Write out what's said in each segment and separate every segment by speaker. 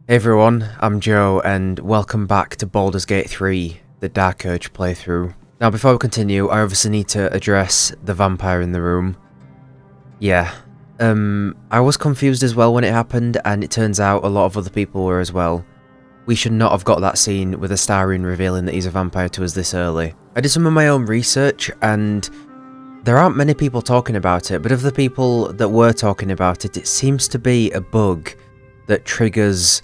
Speaker 1: Hey everyone, I'm Joe and welcome back to Baldur's Gate 3, the Dark Urge playthrough. Now before we continue, I obviously need to address the vampire in the room. Yeah, I was confused as well when it happened, and it turns out a lot of other people were as well. We should not have got that scene with Astarion revealing that he's a vampire to us this early. I did some of my own research and there aren't many people talking about it, but of the people that were talking about it, it seems to be a bug that triggers...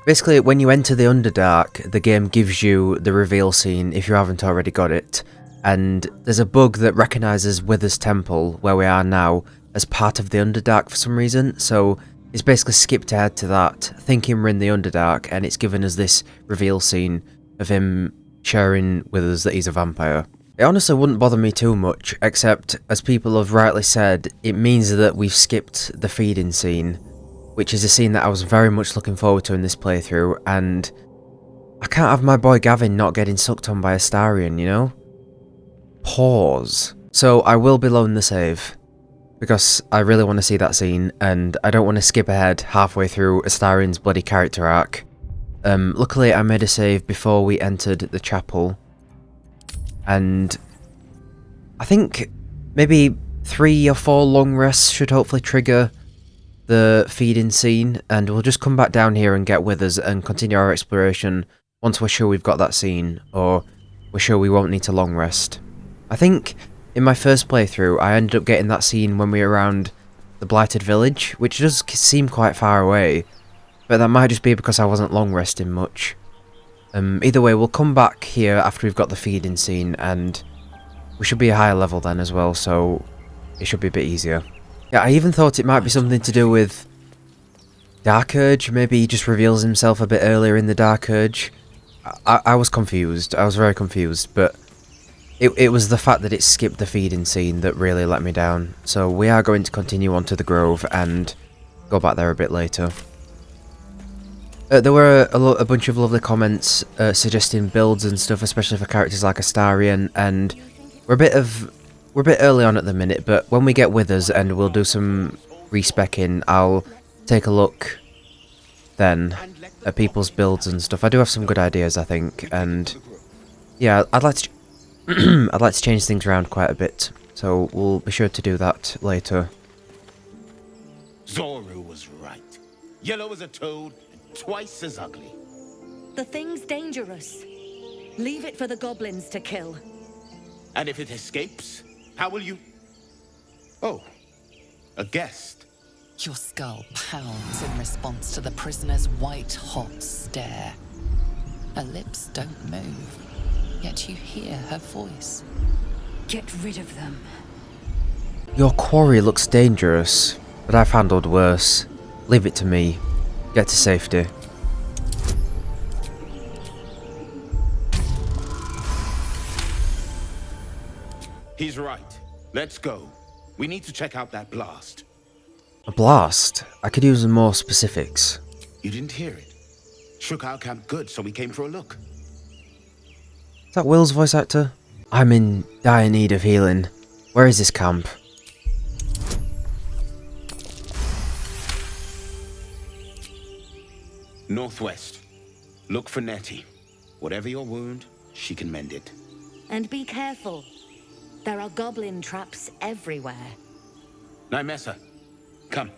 Speaker 1: Basically, when you enter the Underdark, the game gives you the reveal scene if you haven't already got it, and there's a bug that recognises Wither's Temple, where we are now, as part of the Underdark for some reason, so it's basically skipped ahead to that, thinking we're in the Underdark, and it's given us this reveal scene of him sharing with us that he's a vampire. It honestly wouldn't bother me too much, except, as people have rightly said, it means that we've skipped the feeding scene, which is a scene that I was very much looking forward to in this playthrough, and I can't have my boy Gavvin not getting sucked on by Astarion, you know? Pause. So I will be loading the save, because I really want to see that scene, and I don't want to skip ahead halfway through Astarion's bloody character arc. Luckily I made a save before we entered the chapel, and I think maybe 3 or 4 long rests should hopefully trigger the feeding scene, and we'll just come back down here and get Withers and continue our exploration once we're sure we've got that scene, or we're sure we won't need to long rest. I think in my first playthrough I ended up getting that scene when we were around the Blighted Village, which does seem quite far away, but that might just be because I wasn't long resting much. Either way, we'll come back here after we've got the feeding scene, and we should be a higher level then as well, so it should be a bit easier. Yeah, I even thought it might be something to do with Dark Urge. Maybe he just reveals himself a bit earlier in the Dark Urge. I was confused. I was very confused, but it was the fact that it skipped the feeding scene that really let me down. So we are going to continue on to the Grove and go back there a bit later. There were a bunch of lovely comments suggesting builds and stuff, especially for characters like Astarion, and we're a bit early on at the minute, but when we get Withers and we'll do some respecking, I'll take a look then at people's builds and stuff. I do have some good ideas, I think, and yeah, I'd like to I'd like to change things around quite a bit, so we'll be sure to do that later.
Speaker 2: Zoru was right. Yellow as a toad and twice as ugly.
Speaker 3: The thing's dangerous. Leave it for the goblins to kill.
Speaker 2: And if it escapes, how will you... Oh, a guest.
Speaker 4: Your skull pounds in response to the prisoner's white-hot stare. Her lips don't move, yet you hear her voice.
Speaker 3: Get rid of them.
Speaker 1: Your quarry looks dangerous, but I've handled worse. Leave it to me. Get to safety.
Speaker 2: He's right. Let's go. We need to check out that blast.
Speaker 1: A blast? I could use more specifics.
Speaker 2: You didn't hear it? Shook our camp good, so we came for a look.
Speaker 1: Is that Will's voice actor? I'm in dire need of healing. Where is this camp?
Speaker 2: Northwest. Look for Nettie. Whatever your wound, she can mend it.
Speaker 3: And be careful. There are goblin traps everywhere.
Speaker 2: Nymessa, come.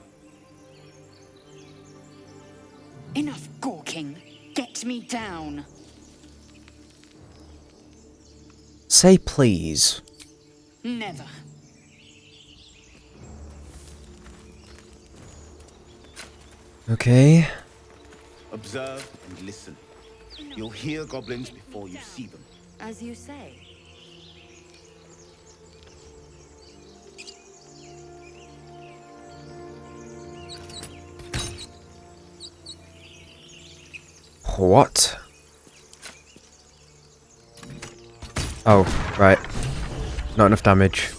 Speaker 5: Enough gawking. Get me down.
Speaker 1: Say please.
Speaker 5: Never.
Speaker 1: Okay.
Speaker 2: Observe and listen. You'll hear goblins before you see them.
Speaker 3: As you say.
Speaker 1: What? Oh, right. Not enough damage.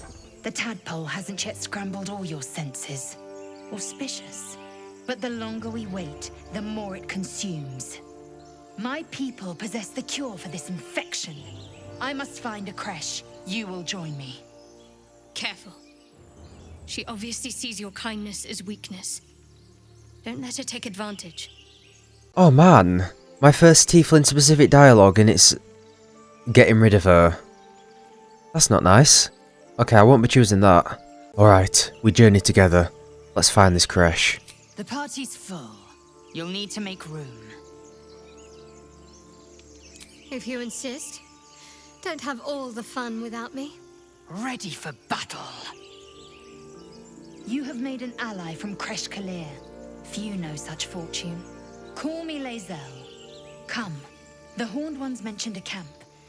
Speaker 5: The tadpole hasn't yet scrambled all your senses. Auspicious. But the longer we wait, the more it consumes. My people possess the cure for this infection. I must find a creche. You will join me.
Speaker 6: Careful. She obviously sees your kindness as weakness. Don't let her take advantage.
Speaker 1: Oh man, my first tiefling specific dialogue and it's getting rid of her. That's not nice. Okay, I won't be choosing that. Alright, we journey together. Let's find this creche.
Speaker 5: The party's full. You'll need to make room.
Speaker 6: If you insist. Don't have all the fun without me.
Speaker 5: Ready for battle. You have made an ally from Creche Kalir. Few know such fortune. Call me Lae'zel. Come. The Horned Ones mentioned a camp.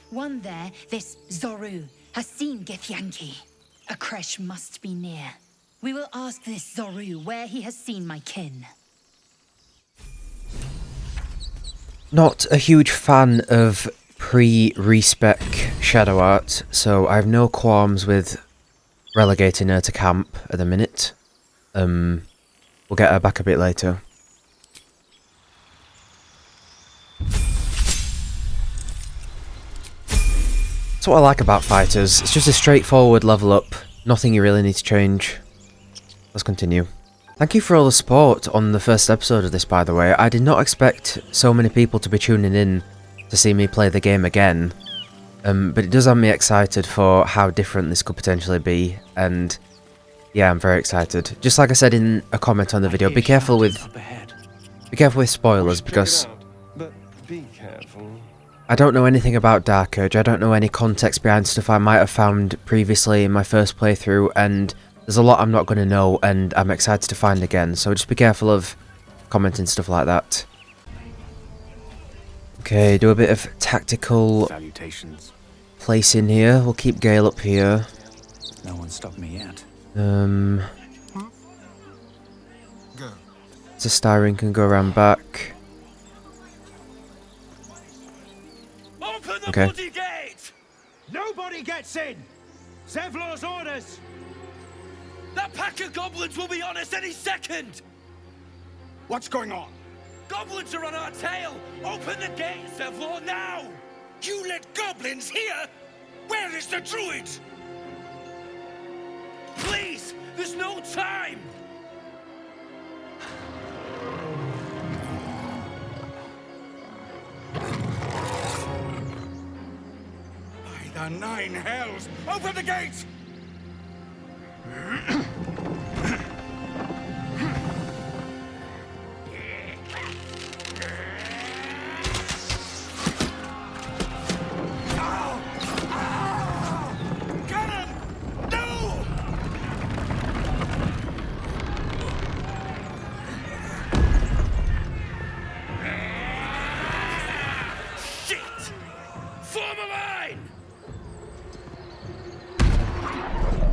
Speaker 5: One there, this Zorru, has seen Githyanki. A creche must be near. We will ask this Zorru where he has seen my kin.
Speaker 1: Not a huge fan of pre-respec shadow art, so I have no qualms with relegating her to camp at the minute. We'll get her back a bit later. That's what I like about fighters. It's just a straightforward level up. Nothing you really need to change. Let's continue. Thank you for all the support on the first episode of this, by the way. I did not expect so many people to be tuning in to see me play the game again. But it does have me excited for how different this could potentially be. And yeah, I'm very excited. Just like I said in a comment on the video, be careful with spoilers because
Speaker 7: But be careful.
Speaker 1: I don't know anything about Dark Age. I don't know any context behind stuff I might have found previously in my first playthrough, and there's a lot I'm not going to know, and I'm excited to find again, so just be careful of commenting stuff like that. Okay, do a bit of tactical
Speaker 2: Salutations.
Speaker 1: placing here. We'll keep Gale up here.
Speaker 2: No one stopped me yet.
Speaker 7: Go.
Speaker 1: So Astarion can go around back.
Speaker 8: Open the
Speaker 1: Okay.
Speaker 8: bloody gate!
Speaker 2: Nobody gets in! Zevlor's orders!
Speaker 8: That pack of goblins will be on us any second!
Speaker 2: What's going on?
Speaker 8: Goblins are on our tail! Open the gate, Zevlor, now! You let goblins here? Where is the druid? Please! There's no time!
Speaker 2: By the nine hells! Open the gate!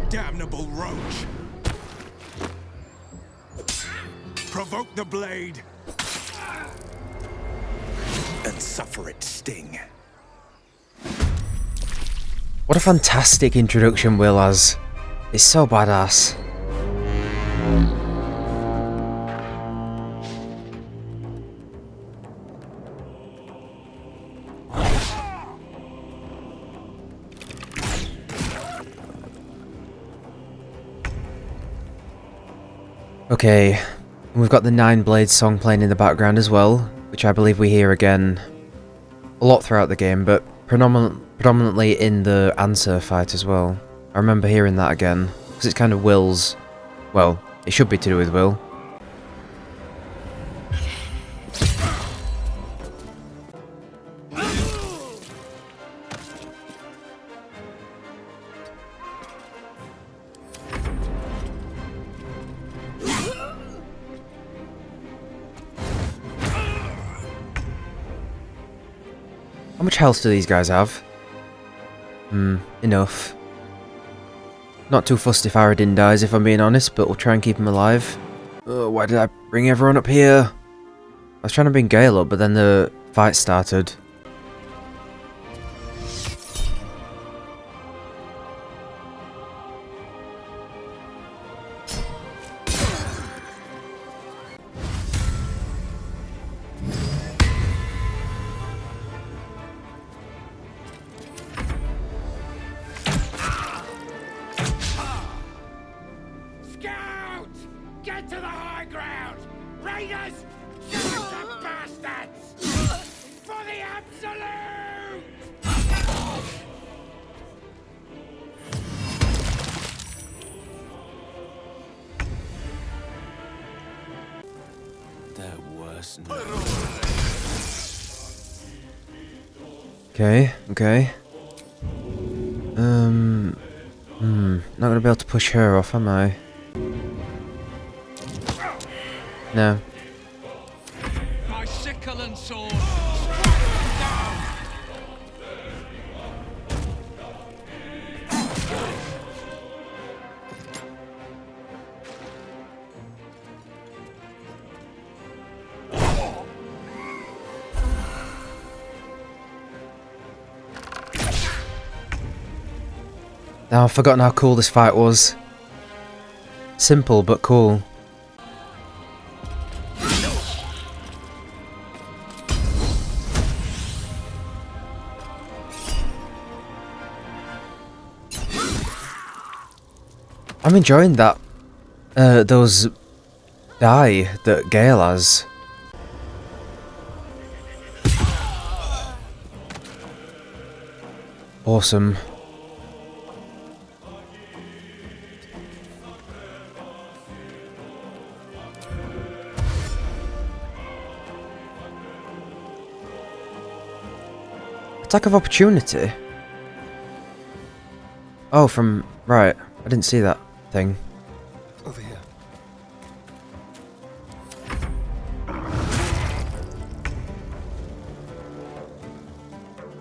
Speaker 2: Damnable roach! Provoke the blade! And suffer its sting.
Speaker 1: What a fantastic introduction Will has. It's so badass. Okay, we've got the Nine Blades song playing in the background as well, which I believe we hear again a lot throughout the game, but predominantly in the answer fight as well. I remember hearing that again, because it's kind of Will's, well, it should be to do with Will. How much health do these guys have? Enough. Not too fussed if Aradin dies, if I'm being honest, but we'll try and keep him alive. Oh, why did I bring everyone up here? I was trying to bring Gale up, but then the fight started.
Speaker 2: Scout! Get to the high ground! Raiders! Shoot the bastards!
Speaker 8: They're worse now.
Speaker 1: Okay, okay. Not gonna be able to push her off, am I? No.
Speaker 8: My sickle and sword.
Speaker 1: Now I've forgotten how cool this fight was. Simple but cool. I'm enjoying that. Those die that Gale has. Awesome. Attack of opportunity? Oh, from... right. I didn't see that thing.
Speaker 7: Over here.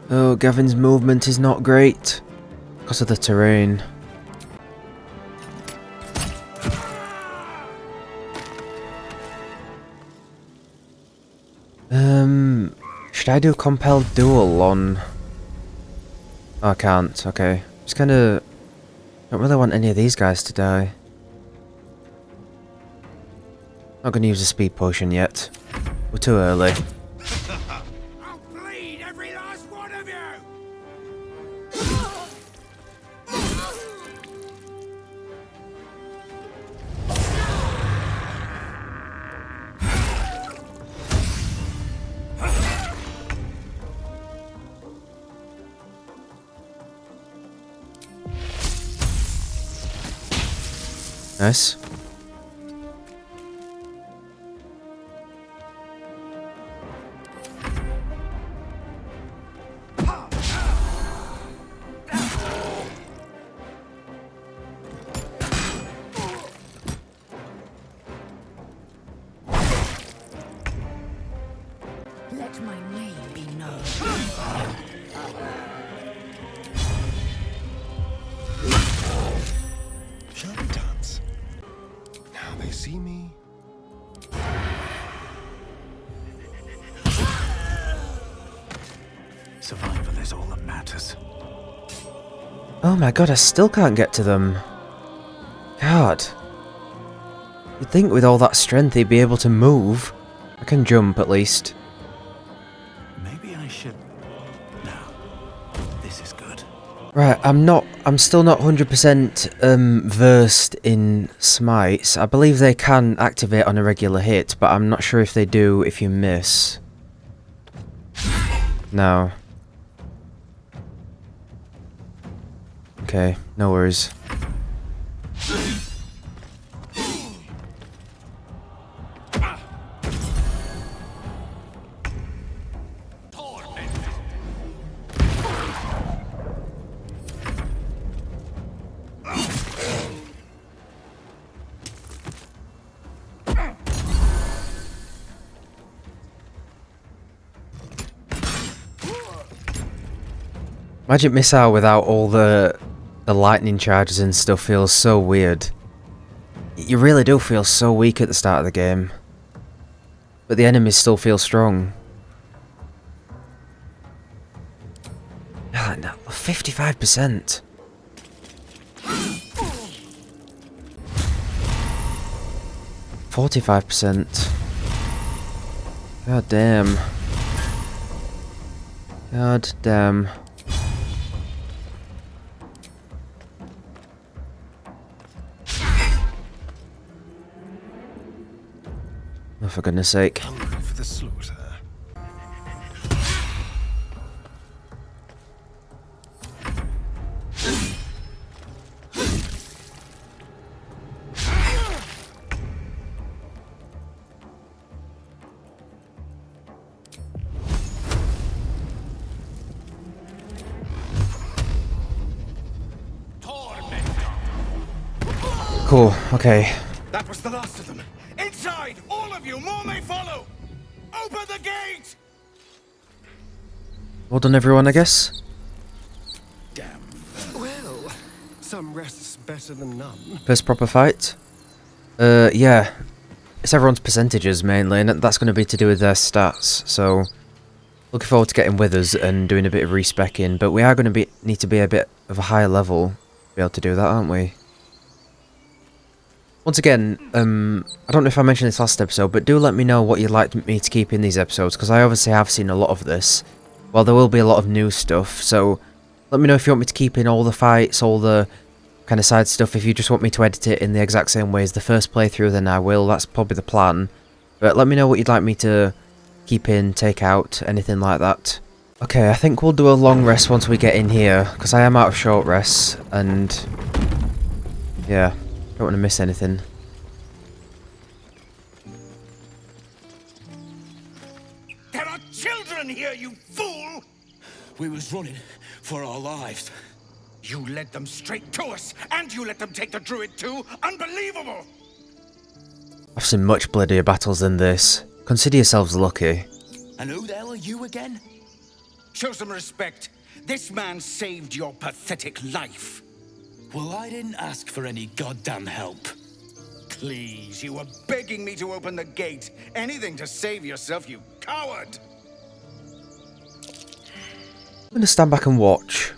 Speaker 1: Oh, Gavvin's movement is not great. Because of the terrain. Should I do a compelled duel on... Oh, I can't, okay. Just kinda... don't really want any of these guys to die. Not gonna use a speed potion yet. We're too early.
Speaker 8: I'll bleed every last one of you!
Speaker 1: Nice.
Speaker 5: Let my name be known.
Speaker 7: Shall we dance? Now they see me.
Speaker 8: Survival is all that matters.
Speaker 1: Oh my god, I still can't get to them. God. You'd think with all that strength he'd be able to move. I can jump at least.
Speaker 8: Maybe I should... No. This is good.
Speaker 1: Right, I'm still not 100% versed in smites. I believe they can activate on a regular hit, but I'm not sure if they do if you miss. No. Okay, no worries. Magic Missile without all the lightning charges and stuff feels so weird. You really do feel so weak at the start of the game. But the enemies still feel strong. Oh, no, 55%. %. God damn. God damn. Oh, for goodness sake.
Speaker 7: Hungry for the slaughter.
Speaker 1: Cool, okay.
Speaker 8: That was the last of them. Inside! All of you! More may follow! Open the gate!
Speaker 1: Well done, everyone, I guess.
Speaker 8: Damn.
Speaker 7: Well, some rest's better than none.
Speaker 1: First proper fight. Yeah. It's everyone's percentages, mainly, and that's going to be to do with their stats, so... Looking forward to getting with us and doing a bit of respecking, but we are going to need to be a bit of a higher level to be able to do that, aren't we? Once again, I don't know if I mentioned this last episode, but do let me know what you'd like me to keep in these episodes, because I obviously have seen a lot of this. Well, there will be a lot of new stuff, so let me know if you want me to keep in all the fights, all the kind of side stuff. If you just want me to edit it in the exact same way as the first playthrough, then I will. That's probably the plan. But let me know what you'd like me to keep in, take out, anything like that. Okay, I think we'll do a long rest once we get in here, because I am out of short rests, and yeah, don't want to miss anything.
Speaker 8: There are children here, you fool!
Speaker 2: We was running for our lives.
Speaker 8: You led them straight to us, and you let them take the druid too? Unbelievable!
Speaker 1: I've seen much bloodier battles than this. Consider yourselves lucky.
Speaker 2: And who the hell are you again?
Speaker 8: Show some respect. This man saved your pathetic life.
Speaker 2: Well, I didn't ask for any goddamn help.
Speaker 8: Please, you were begging me to open the gate. Anything to save yourself, you coward!
Speaker 1: I'm gonna stand back and watch.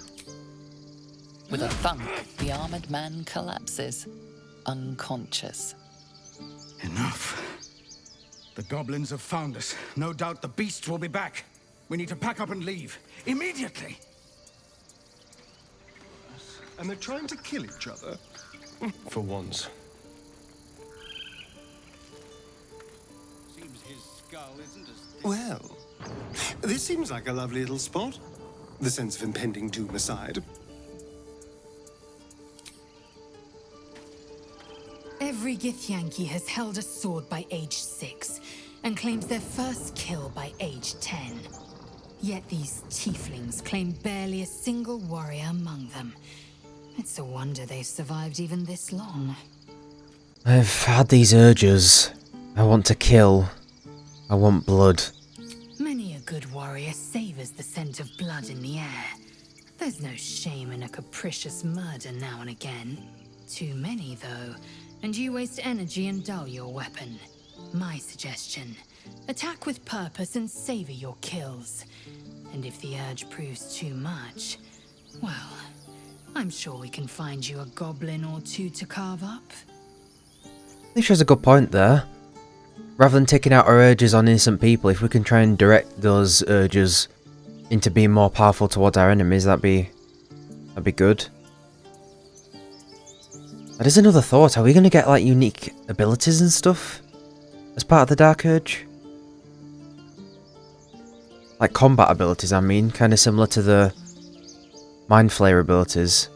Speaker 4: With a thump, the armored man collapses, unconscious.
Speaker 8: Enough. The goblins have found us. No doubt the beasts will be back. We need to pack up and leave. Immediately!
Speaker 7: And they're trying to kill each other. For once.
Speaker 8: Seems his skull isn't as...
Speaker 7: Well, this seems like a lovely little spot. The sense of impending doom aside.
Speaker 5: Every Githyanki has held a sword by age 6, and claims their first kill by age 10. Yet these tieflings claim barely a single warrior among them. It's a wonder they've survived even this long.
Speaker 1: I've had these urges. I want to kill. I want blood.
Speaker 5: Many a good warrior savors the scent of blood in the air. There's no shame in a capricious murder now and again. Too many, though, and you waste energy and dull your weapon. My suggestion, attack with purpose and savor your kills. And if the urge proves too much, well, I'm sure we can find you a goblin or two to carve up.
Speaker 1: I think she has a good point there. Rather than taking out our urges on innocent people, if we can try and direct those urges into being more powerful towards our enemies, that'd be good. That is another thought. Are we going to get like unique abilities and stuff as part of the Dark Urge? Like combat abilities, I mean, kind of similar to the Mind Flayer abilities.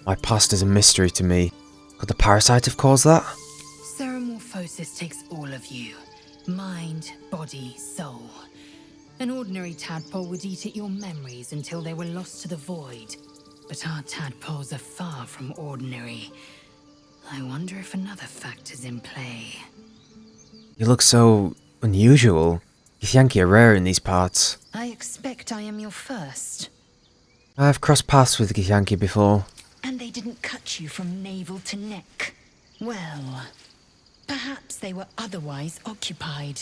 Speaker 1: My past is a mystery to me. Could the parasite have caused that?
Speaker 5: Ceramorphosis takes all of you. Mind, body, soul. An ordinary tadpole would eat at your memories until they were lost to the void. But our tadpoles are far from ordinary. I wonder if another factor's in play.
Speaker 1: You look so unusual. Githyanki are rare in these parts.
Speaker 5: I expect I am your first.
Speaker 1: I've crossed paths with Githyanki before.
Speaker 5: And they didn't cut you from navel to neck. Well, perhaps they were otherwise occupied.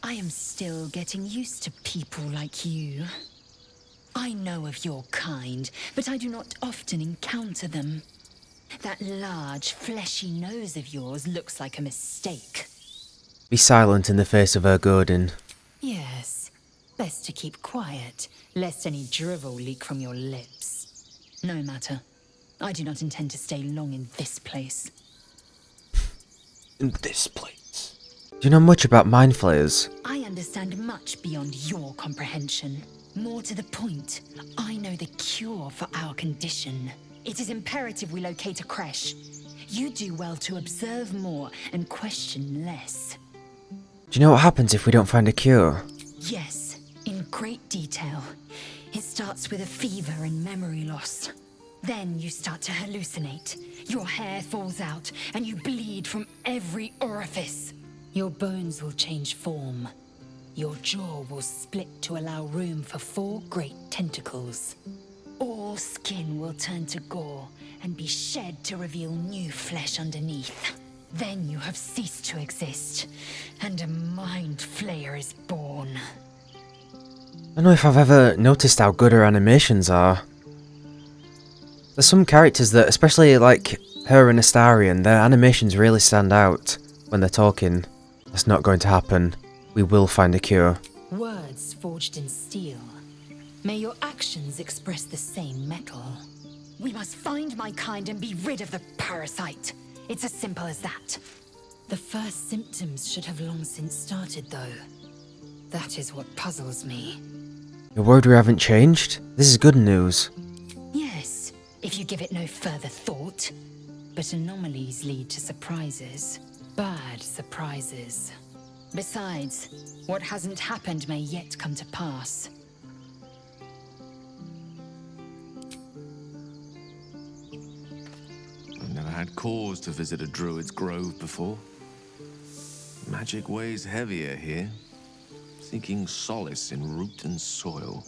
Speaker 5: I am still getting used to people like you. I know of your kind, but I do not often encounter them. That large, fleshy nose of yours looks like a mistake.
Speaker 1: Be silent in the face of her Godin.
Speaker 5: Yes, best to keep quiet, lest any drivel leak from your lips. No matter. I do not intend to stay long in this place.
Speaker 1: In this place? Do you know much about Mind Flayers?
Speaker 5: I understand much beyond your comprehension. More to the point, I know the cure for our condition. It is imperative we locate a creche. You do well to observe more and question less.
Speaker 1: Do you know what happens if we don't find a cure?
Speaker 5: Yes, in great detail. It starts with a fever and memory loss. Then you start to hallucinate. Your hair falls out, and you bleed from every orifice. Your bones will change form. Your jaw will split to allow room for 4 great tentacles. All skin will turn to gore and be shed to reveal new flesh underneath. Then you have ceased to exist, and a mind flayer is born.
Speaker 1: I don't know if I've ever noticed how good her animations are. There's some characters that, especially like her and Astarion, their animations really stand out when they're talking. That's not going to happen. We will find a cure.
Speaker 5: Words forged in steel. May your actions express the same metal. We must find my kind and be rid of the parasite. It's as simple as that. The first symptoms should have long since started, though. That is what puzzles me.
Speaker 1: You're worried we haven't changed? This is good news.
Speaker 5: Yes, if you give it no further thought. But anomalies lead to surprises. Bad surprises. Besides, what hasn't happened may yet come to pass.
Speaker 9: I've never had cause to visit a druid's grove before. Magic weighs heavier here, seeking solace in root and soil.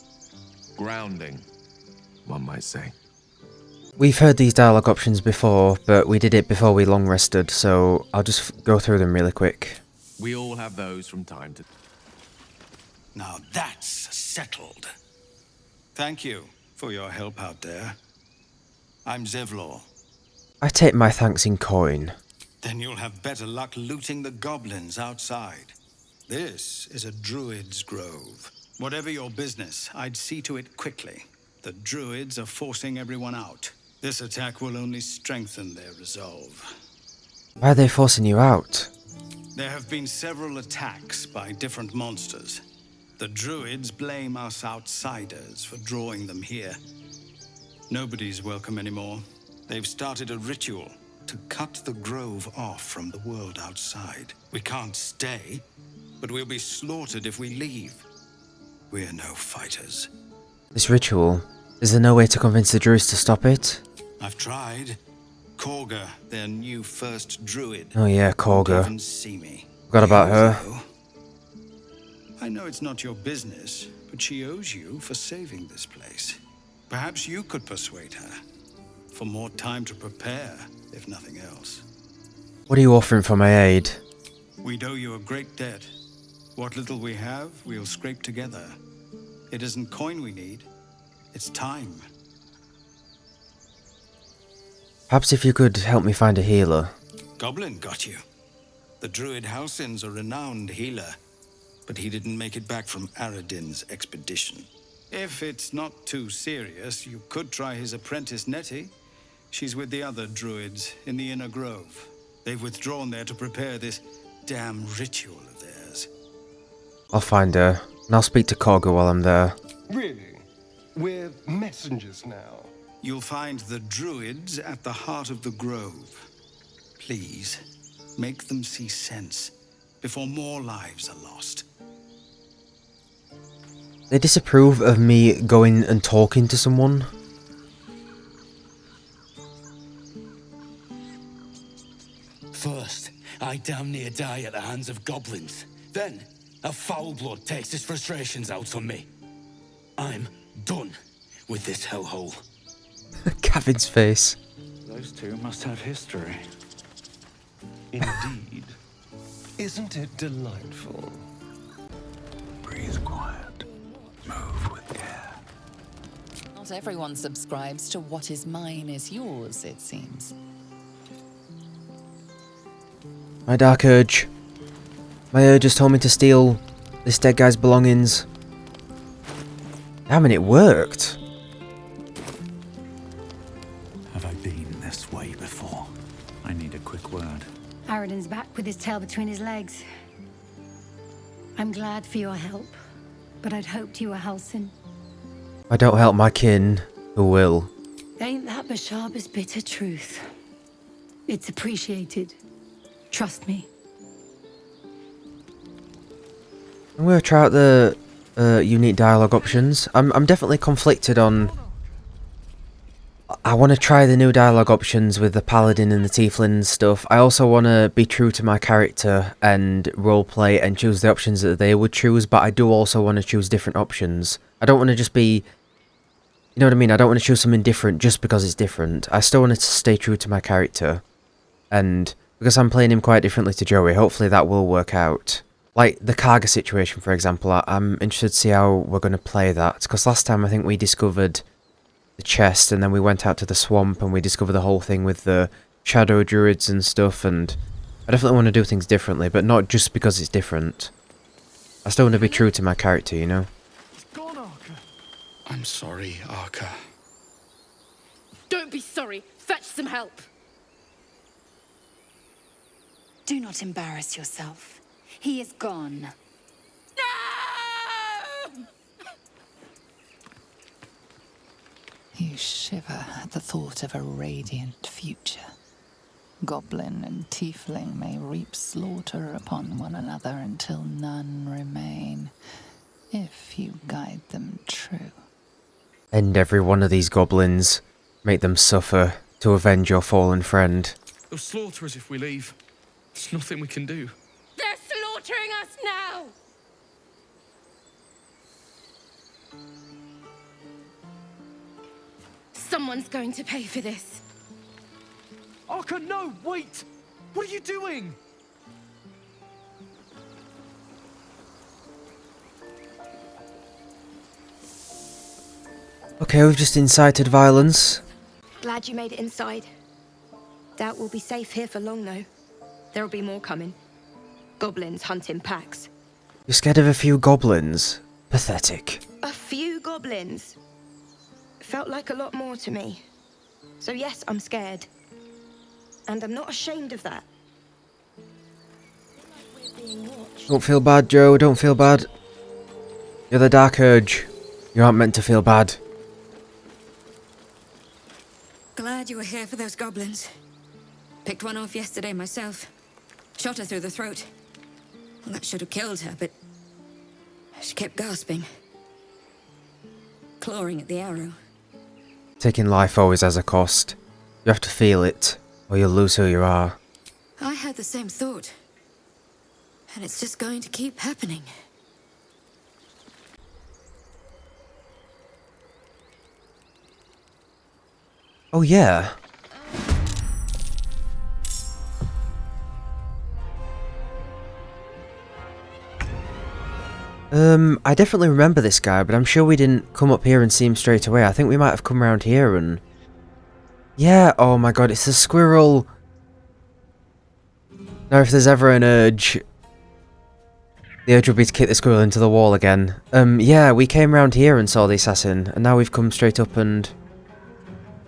Speaker 9: Grounding, one might say.
Speaker 1: We've heard these dialogue options before, but we did it before we long rested, so I'll just go through them really quick.
Speaker 9: We all have those from time to time.
Speaker 8: Now that's settled. Thank you for your help out there. I'm Zevlor.
Speaker 1: I take my thanks in coin.
Speaker 8: Then you'll have better luck looting the goblins outside. This is a druid's grove. Whatever your business, I'd see to it quickly. The druids are forcing everyone out. This attack will only strengthen their resolve.
Speaker 1: Why are they forcing you out?
Speaker 8: There have been several attacks by different monsters. The druids blame us outsiders for drawing them here. Nobody's welcome anymore. They've started a ritual to cut the grove off from the world outside. We can't stay, but we'll be slaughtered if we leave. We're no fighters.
Speaker 1: This ritual, is there no way to convince the druids to stop it?
Speaker 8: I've tried. Korga, their new first druid.
Speaker 1: Oh yeah,
Speaker 8: won't
Speaker 1: Korga.
Speaker 8: even see me.
Speaker 1: Forgot about her.
Speaker 8: Though, I know it's not your business, but she owes you for saving this place. Perhaps you could persuade her. For more time to prepare, if nothing else.
Speaker 1: What are you offering for my aid?
Speaker 8: We owe you a great debt. What little we have, we'll scrape together. It isn't coin we need, it's time.
Speaker 1: Perhaps if you could help me find a healer.
Speaker 8: Goblin got you. The druid Halsin's a renowned healer, but he didn't make it back from Aradin's expedition. If it's not too serious, you could try his apprentice Nettie. She's with the other druids in the inner grove. They've withdrawn there to prepare this damn ritual of theirs.
Speaker 1: I'll find her, and I'll speak to Korga while I'm there.
Speaker 7: Really? We're messengers now.
Speaker 8: You'll find the druids at the heart of the grove. Please, make them see sense before more lives are lost.
Speaker 1: They disapprove of me going and talking to someone.
Speaker 2: First, I damn near die at the hands of goblins. Then, a foul blood takes his frustrations out on me. I'm done with this hellhole.
Speaker 1: Gavvin's face.
Speaker 10: Those two must have history.
Speaker 7: Indeed. Isn't it delightful?
Speaker 10: Breathe quiet. Move with care.
Speaker 4: Not everyone subscribes to what is mine is yours, it seems.
Speaker 1: My dark urge. My urge has told me to steal this dead guy's belongings. Damn it, it worked.
Speaker 10: Have I been this way before? I need a quick word.
Speaker 6: Aradin's back with his tail between his legs. I'm glad for your help, but I'd hoped you were Halsin.
Speaker 1: If I don't help my kin, who will?
Speaker 6: Ain't that Bashaba's bitter truth? It's appreciated. Trust me.
Speaker 1: I'm going to try out the unique dialogue options. I'm definitely conflicted on I want to try the new dialogue options with the paladin and the tiefling stuff. I also want to be true to my character and roleplay and choose the options that they would choose, but I do also want to choose different options. I don't want to just be... You know what I mean? I don't want to choose something different just because it's different. I still want to stay true to my character. And because I'm playing him quite differently to Joey, hopefully that will work out. Like the Karga situation, for example, I'm interested to see how we're going to play that. Because last time I think we discovered the chest, and then we went out to the swamp and we discovered the whole thing with the shadow druids and stuff, and I definitely want to do things differently, but not just because it's different. I still want to be true to my character, you know?
Speaker 2: I'm sorry, Arca.
Speaker 3: Don't be sorry. Fetch some help.
Speaker 5: Do not embarrass yourself. He is gone.
Speaker 4: You shiver at the thought of a radiant future. Goblin and tiefling may reap slaughter upon one another until none remain, if you guide them true.
Speaker 1: End every one of these goblins. Make them suffer to avenge your fallen friend.
Speaker 9: They'll slaughter us if we leave. There's nothing we can do.
Speaker 3: They're slaughtering us now! Someone's going to pay for this.
Speaker 9: Arca, no! Wait! What are you doing?
Speaker 1: Okay, we've just incited violence.
Speaker 11: Glad you made it inside. Doubt we'll be safe here for long, though. There'll be more coming. Goblins hunt in packs.
Speaker 1: You're scared of a few goblins? Pathetic.
Speaker 11: A few goblins? Felt like a lot more to me. So yes, I'm scared. And I'm not ashamed of that.
Speaker 1: Don't feel bad, Joe. Don't feel bad. You're the Dark Urge. You aren't meant to feel bad.
Speaker 6: Glad you were here for those goblins. Picked one off yesterday myself. Shot her through the throat. Well, that should have killed her, but she kept gasping. Clawing at the arrow.
Speaker 1: Taking life always has a cost. You have to feel it, or you'll lose who you are.
Speaker 6: I had the same thought. And it's just going to keep happening.
Speaker 1: Oh yeah. I definitely remember this guy, but I'm sure we didn't come up here and see him straight away. I think we might have come around here and... Yeah, oh my god, it's a squirrel! Now if there's ever an urge... The urge would be to kick the squirrel into the wall again. Yeah, we came around here and saw the assassin, and now we've come straight up and...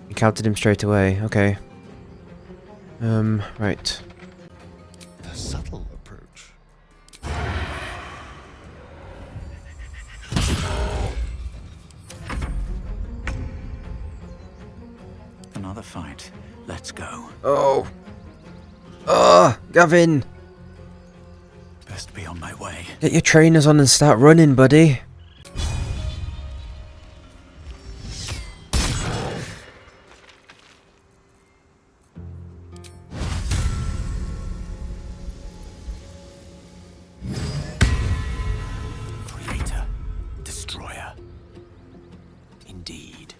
Speaker 1: encountered him straight away, okay. Right.
Speaker 7: The subtle approach.
Speaker 10: Another fight. Let's go.
Speaker 1: Oh! Gavvin!
Speaker 10: Best be on my way.
Speaker 1: Get your trainers on and start running, buddy.
Speaker 10: Creator. Destroyer. Indeed.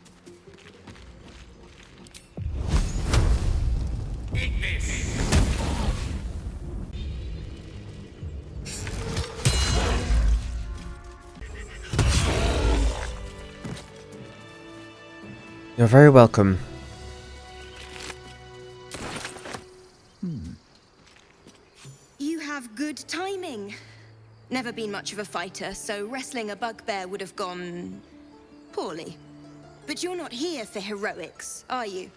Speaker 1: You're very welcome.
Speaker 11: You have good timing. Never been much of a fighter, so wrestling a bugbear would have gone... poorly. But you're not here for heroics, are you?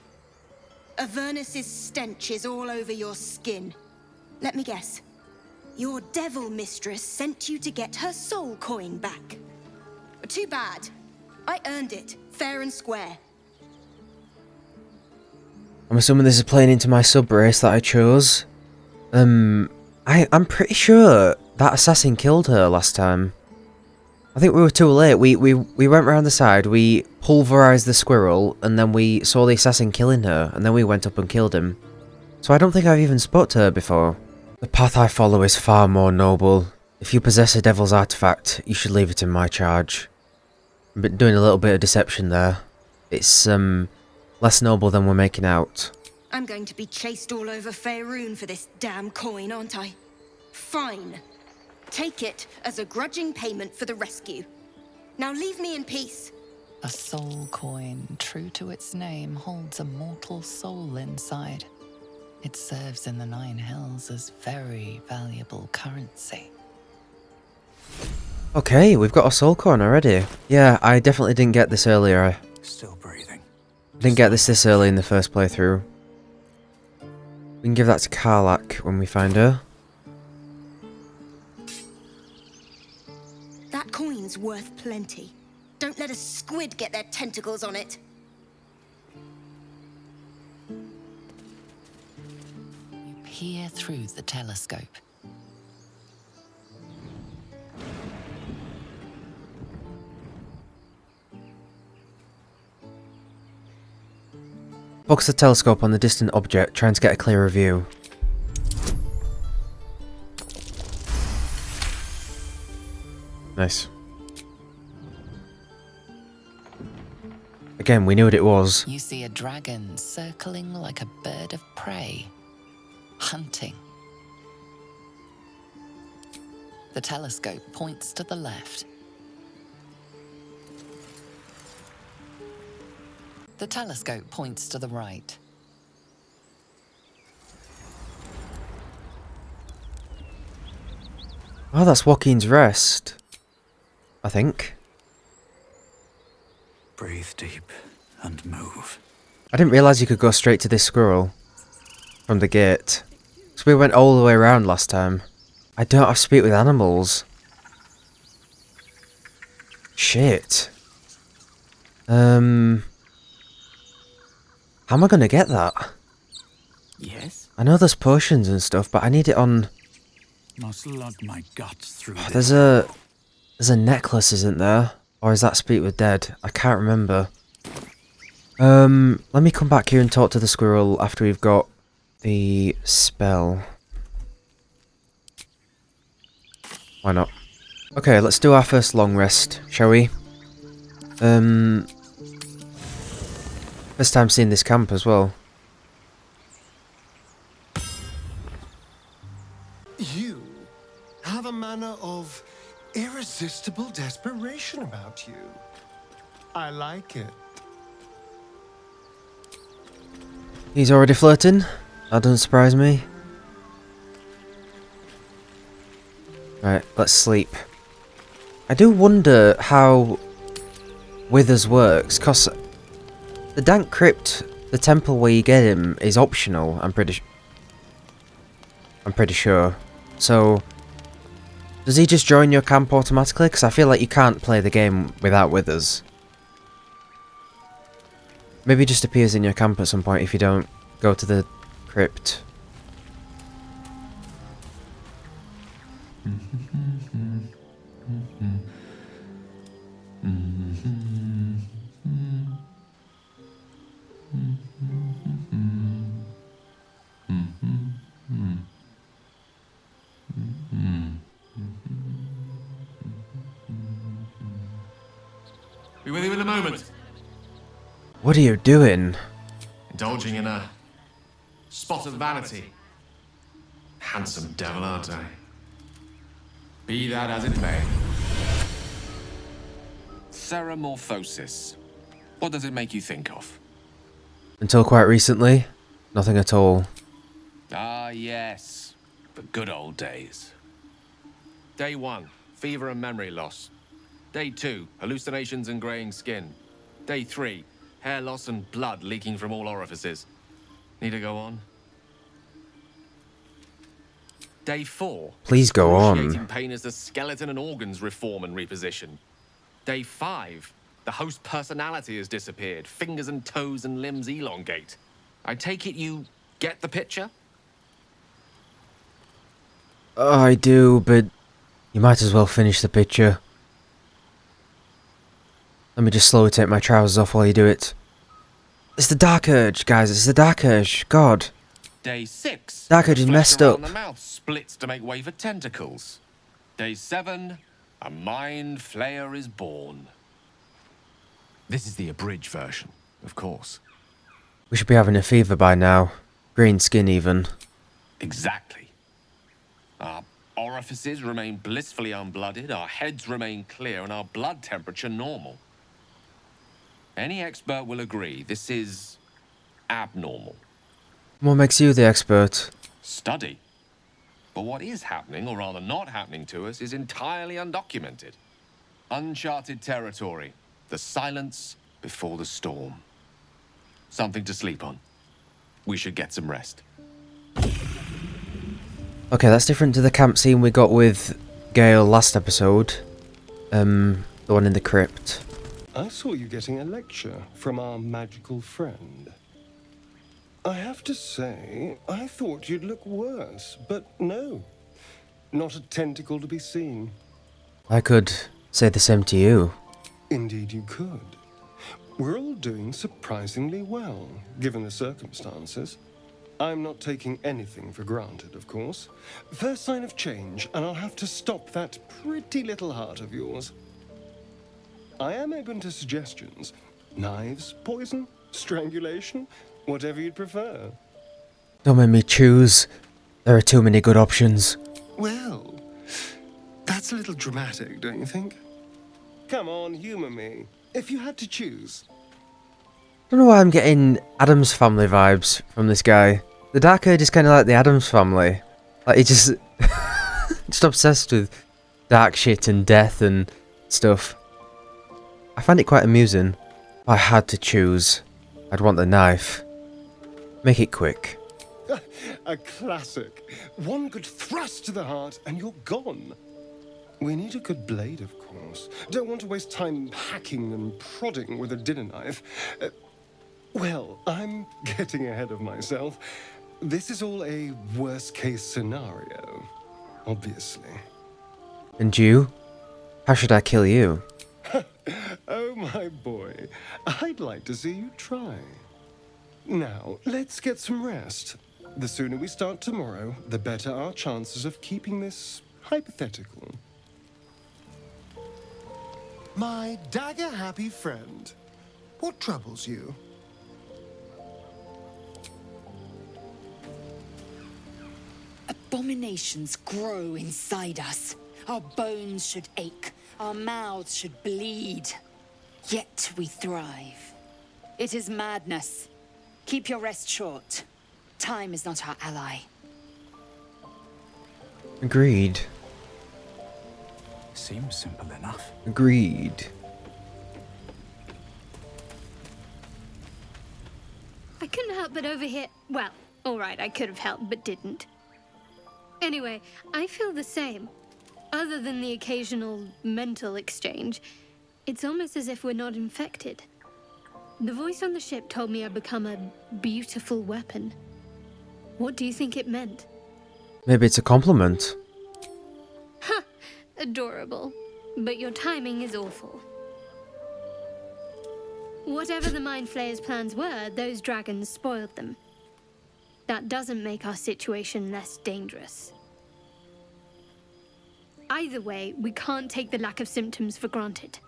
Speaker 11: Avernus's stench is all over your skin. Let me guess. Your devil mistress sent you to get her soul coin back. Too bad. I earned it, fair and square.
Speaker 1: I'm assuming this is playing into my sub-race that I chose. I'm pretty sure that assassin killed her last time. I think we were too late. We went round the side, we pulverised the squirrel, and then we saw the assassin killing her, and then we went up and killed him. So I don't think I've even spoke to her before. The path I follow is far more noble. If you possess a devil's artifact, you should leave it in my charge. I've been doing a little bit of deception there. It's, less noble than we're making out.
Speaker 11: I'm going to be chased all over Faerûn for this damn coin, aren't I? Fine. Take it as a grudging payment for the rescue. Now leave me in peace.
Speaker 4: A soul coin, true to its name, holds a mortal soul inside. It serves in the Nine Hells as very valuable currency.
Speaker 1: Okay, we've got a soul coin already. Yeah, I definitely didn't get this earlier.
Speaker 10: Still breathing.
Speaker 1: Didn't get this early in the first playthrough. We can give that to Karlach when we find her.
Speaker 11: That coin's worth plenty. Don't let a squid get their tentacles on it.
Speaker 4: You peer through the telescope.
Speaker 1: Focus the telescope on the distant object, trying to get a clearer view. Nice. Again, we knew what it was.
Speaker 4: You see a dragon circling like a bird of prey, hunting. The telescope points to the left. The telescope points to the right.
Speaker 1: Oh, that's Joaquin's Rest. I think.
Speaker 10: Breathe deep and move.
Speaker 1: I didn't realise you could go straight to this squirrel from the gate. So we went all the way around last time. I don't have to speak with animals. Shit. How am I gonna get that?
Speaker 10: Yes?
Speaker 1: I know there's potions and stuff, but I need it on...
Speaker 10: Must lug my guts through
Speaker 1: Oh,
Speaker 10: this.
Speaker 1: there's a necklace, isn't there? Or is that Speak with Dead? I can't remember. Let me come back here and talk to the squirrel after we've got the spell. Why not? Okay, let's do our first long rest, shall we? First time seeing this camp as well.
Speaker 7: You have a manner of irresistible desperation about you. I like it.
Speaker 1: He's already flirting? That doesn't surprise me. Right, let's sleep. I do wonder how Withers works, cause the Dank Crypt, the temple where you get him, is optional, I'm pretty sure. So, does he just join your camp automatically? Because I feel like you can't play the game without Withers. Maybe he just appears in your camp at some point if you don't go to the crypt.
Speaker 9: Be with you in a moment.
Speaker 1: What are you doing?
Speaker 9: Indulging in a spot of vanity. Handsome devil, aren't I? Be that as it may. Ceramorphosis. What does it make you think of?
Speaker 1: Until quite recently, nothing at all.
Speaker 9: Ah, yes. The good old days. Day 1, fever and memory loss. Day 2, hallucinations and greying skin. Day 3, hair loss and blood leaking from all orifices. Need to go on? Day 4.
Speaker 1: Please go on.
Speaker 9: Excruciating pain as the skeleton and organs reform and reposition. Day 5. The host personality has disappeared. Fingers and toes and limbs elongate. I take it you get the picture?
Speaker 1: I do, but you might as well finish the picture. Let me just slowly take my trousers off while you do it. It's the Dark Urge, guys. It's the Dark Urge. God.
Speaker 9: Day 6.
Speaker 1: Dark Urge is messed up.
Speaker 9: The mouth splits to make way for tentacles. Day 7. A mind flayer is born. This is the abridged version, of course.
Speaker 1: We should be having a fever by now. Green skin, even.
Speaker 9: Exactly. Our orifices remain blissfully unblooded, our heads remain clear, and our blood temperature normal. Any expert will agree this is abnormal.
Speaker 1: What makes you the expert?
Speaker 9: Study. But what is happening, or rather not happening to us, is entirely undocumented. Uncharted territory. The silence before the storm. Something to sleep on. We should get some rest.
Speaker 1: Okay, that's different to the camp scene we got with Gale last episode. The one in the crypt.
Speaker 7: I saw you getting a lecture from our magical friend. I have to say, I thought you'd look worse, but no. Not a tentacle to be seen.
Speaker 1: I could say the same to you.
Speaker 7: Indeed you could. We're all doing surprisingly well, given the circumstances. I'm not taking anything for granted, of course. First sign of change, and I'll have to stop that pretty little heart of yours. I am open to suggestions. Knives, poison, strangulation, whatever you'd prefer.
Speaker 1: Don't make me choose. There are too many good options.
Speaker 7: Well, that's a little dramatic, don't you think? Come on, humour me. If you had to choose.
Speaker 1: I don't know why I'm getting Addams Family vibes from this guy. The Dark Urge is kind of like the Addams Family. Like, he just... just obsessed with dark shit and death and stuff. I find it quite amusing. If I had to choose, I'd want the knife. Make it quick.
Speaker 7: A classic. One good thrust to the heart and you're gone. We need a good blade, of course. Don't want to waste time hacking and prodding with a dinner knife. Well, I'm getting ahead of myself. This is all a worst-case scenario, obviously.
Speaker 1: And you? How should I kill you?
Speaker 7: Oh, my boy. I'd like to see you try. Now, let's get some rest. The sooner we start tomorrow, the better our chances of keeping this hypothetical. My dagger-happy friend, what troubles you?
Speaker 5: Abominations grow inside us. Our bones should ache. Our mouths should bleed. Yet we thrive. It is madness. Keep your rest short. Time is not our ally.
Speaker 1: Agreed.
Speaker 10: Seems simple enough.
Speaker 1: Agreed.
Speaker 12: I couldn't help but overhear... Well, alright, I could have helped, but didn't. Anyway, I feel the same. Other than the occasional mental exchange, it's almost as if we're not infected. The voice on the ship told me I'd become a beautiful weapon. What do you think it meant?
Speaker 1: Maybe it's a compliment.
Speaker 12: Ha! Adorable. But your timing is awful. Whatever the Mind Flayer's plans were, those dragons spoiled them. That doesn't make our situation less dangerous. Either way, we can't take the lack of symptoms for granted.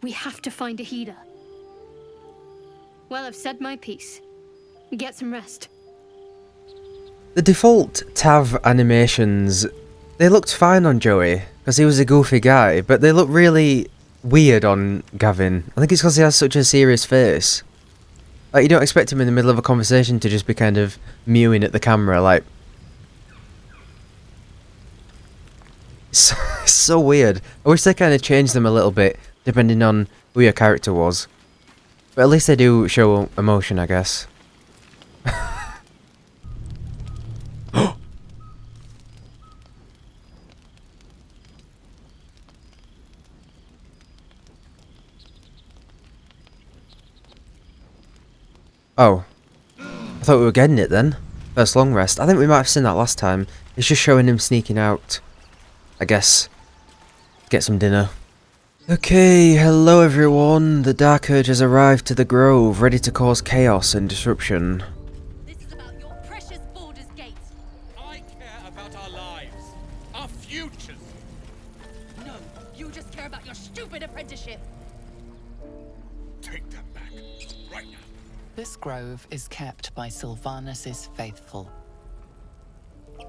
Speaker 12: We have to find a healer. Well, I've said my piece. Get some rest.
Speaker 1: The default Tav animations, they looked fine on Joey, because he was a goofy guy, but they look really weird on Gavvin. I think it's because he has such a serious face. Like, you don't expect him in the middle of a conversation to just be kind of mewing at the camera, like... It's so weird. I wish they kind of changed them a little bit, depending on who your character was. But at least they do show emotion, I guess. Oh. I thought we were getting it then. First long rest. I think we might have seen that last time. It's just showing him sneaking out. I guess. Get some dinner. Okay, hello everyone. The Dark Urge has arrived to the Grove, ready to cause chaos and disruption.
Speaker 3: This is about your precious Baldur's Gate.
Speaker 2: I care about our lives, our futures.
Speaker 3: No, you just care about your stupid apprenticeship.
Speaker 2: Take that back, right now.
Speaker 4: This grove is kept by Silvanus's faithful.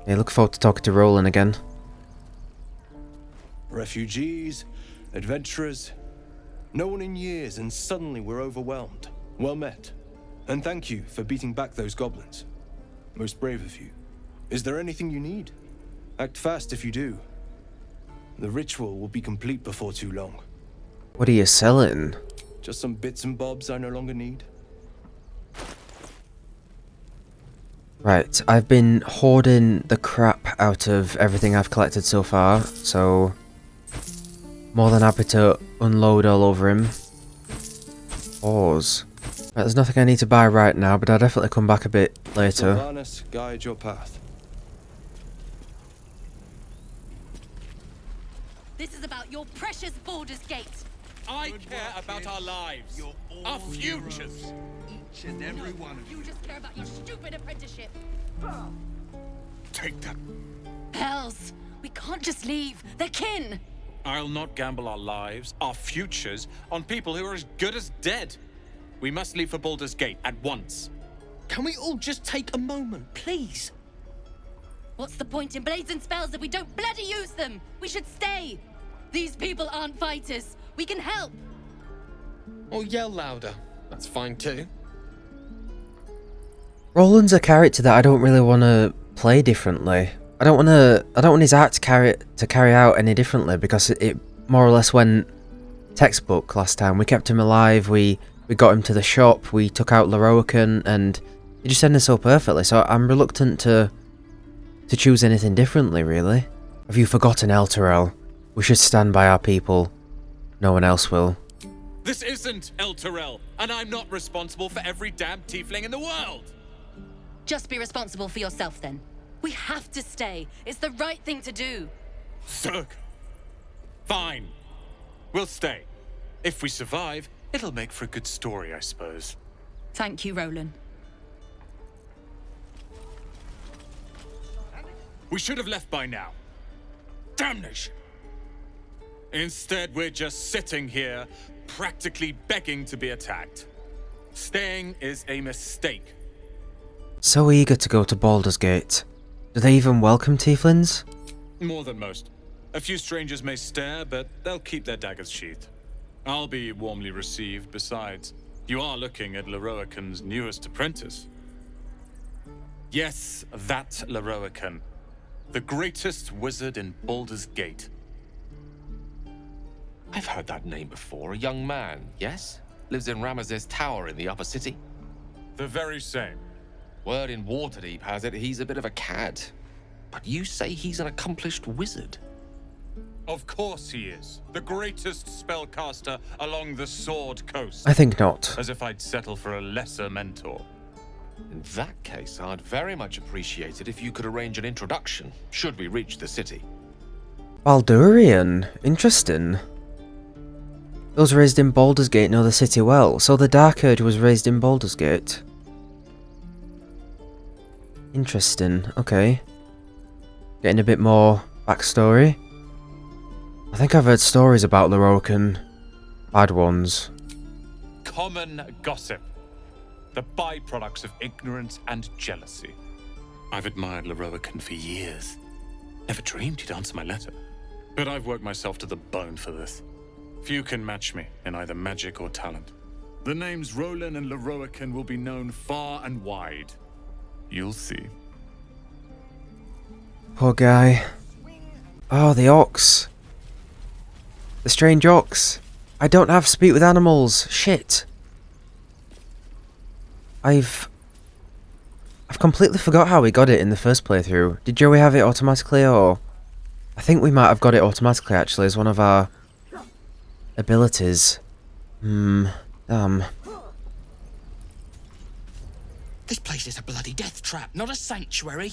Speaker 1: Yeah, look forward to talking to Roland again.
Speaker 13: Refugees, adventurers, no one in years, and suddenly we're overwhelmed. Well met. And thank you for beating back those goblins. Most brave of you. Is there anything you need? Act fast if you do. The ritual will be complete before too long.
Speaker 1: What are you selling?
Speaker 13: Just some bits and bobs I no longer need.
Speaker 1: Right, I've been hoarding the crap out of everything I've collected so far, so more than happy to unload all over him. Pause. Right, there's nothing I need to buy right now, but I'll definitely come back a bit later.
Speaker 13: Silvanus, guide your path.
Speaker 3: This is about your precious Baldur's Gate.
Speaker 2: I care about our lives, our futures.
Speaker 3: Each and every one of you. You just care about your stupid apprenticeship.
Speaker 2: Take that.
Speaker 3: Hells, we can't just leave. They're kin.
Speaker 2: I'll not gamble our lives, our futures, on people who are as good as dead. We must leave for Baldur's Gate at once.
Speaker 14: Can we all just take a moment, please?
Speaker 3: What's the point in blades and spells if we don't bloody use them? We should stay. These people aren't fighters. We can help.
Speaker 14: Or yell louder. That's fine too.
Speaker 1: Roland's a character that I don't really want to play differently. I don't want his art to carry out any differently, because it more or less went textbook last time. We kept him alive, we got him to the shop, we took out Larian, and it just ended so perfectly, so I'm reluctant to choose anything differently, really. Have you forgotten, Elturel? We should stand by our people. No one else will.
Speaker 2: This isn't Elturel, and I'm not responsible for every damn tiefling in the world!
Speaker 3: Just be responsible for yourself then. We have to stay. It's the right thing to do.
Speaker 2: Zerg. Fine. We'll stay. If we survive, it'll make for a good story, I suppose.
Speaker 3: Thank you, Roland.
Speaker 2: We should have left by now. Damnation! Instead, we're just sitting here, practically begging to be attacked. Staying is a mistake.
Speaker 1: So eager to go to Baldur's Gate. Do they even welcome tieflings?
Speaker 2: More than most. A few strangers may stare, but they'll keep their daggers sheathed. I'll be warmly received. Besides, you are looking at Larian's newest apprentice. Yes, that Larian. The greatest wizard in Baldur's Gate.
Speaker 9: I've heard that name before. A young man, yes? Lives in Ramaz's tower in the upper city.
Speaker 2: The very same.
Speaker 9: Word in Waterdeep has it he's a bit of a cad. But you say he's an accomplished wizard.
Speaker 2: Of course he is. The greatest spellcaster along the Sword Coast.
Speaker 1: I think not.
Speaker 2: As if I'd settle for a lesser mentor.
Speaker 9: In that case, I'd very much appreciate it if you could arrange an introduction, should we reach the city.
Speaker 1: Baldurian? Interesting. Those raised in Baldur's Gate know the city well, so the Dark Urge was raised in Baldur's Gate. Interesting, okay. Getting a bit more backstory. I think I've heard stories about Larian. Bad ones.
Speaker 2: Common gossip. The byproducts of ignorance and jealousy. I've admired Larian for years. Never dreamed he'd answer my letter. But I've worked myself to the bone for this. Few can match me in either magic or talent. The names Roland and Larian will be known far and wide. You'll see.
Speaker 1: Poor guy. Oh, the ox. The strange ox. I don't have speak with animals. Shit. I've completely forgot how we got it in the first playthrough. Did Joey have it automatically, or... I think we might have got it automatically, actually, as one of our abilities. Damn.
Speaker 14: This place is a bloody death trap, not a sanctuary.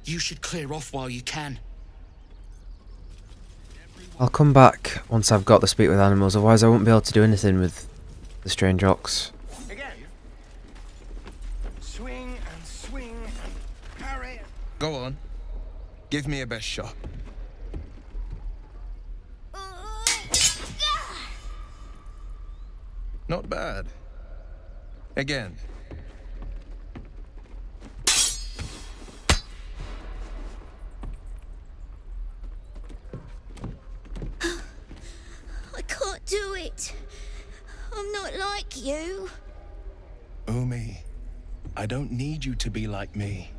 Speaker 14: You should clear off while you can.
Speaker 1: I'll come back once I've got the speak with animals, otherwise I won't be able to do anything with the strange ox.
Speaker 15: Again. Swing and swing and parry.
Speaker 16: Go on. Give me a best shot. Not bad. Again.
Speaker 6: I can't do it. I'm not like you.
Speaker 13: Umi, I don't need you to be like me.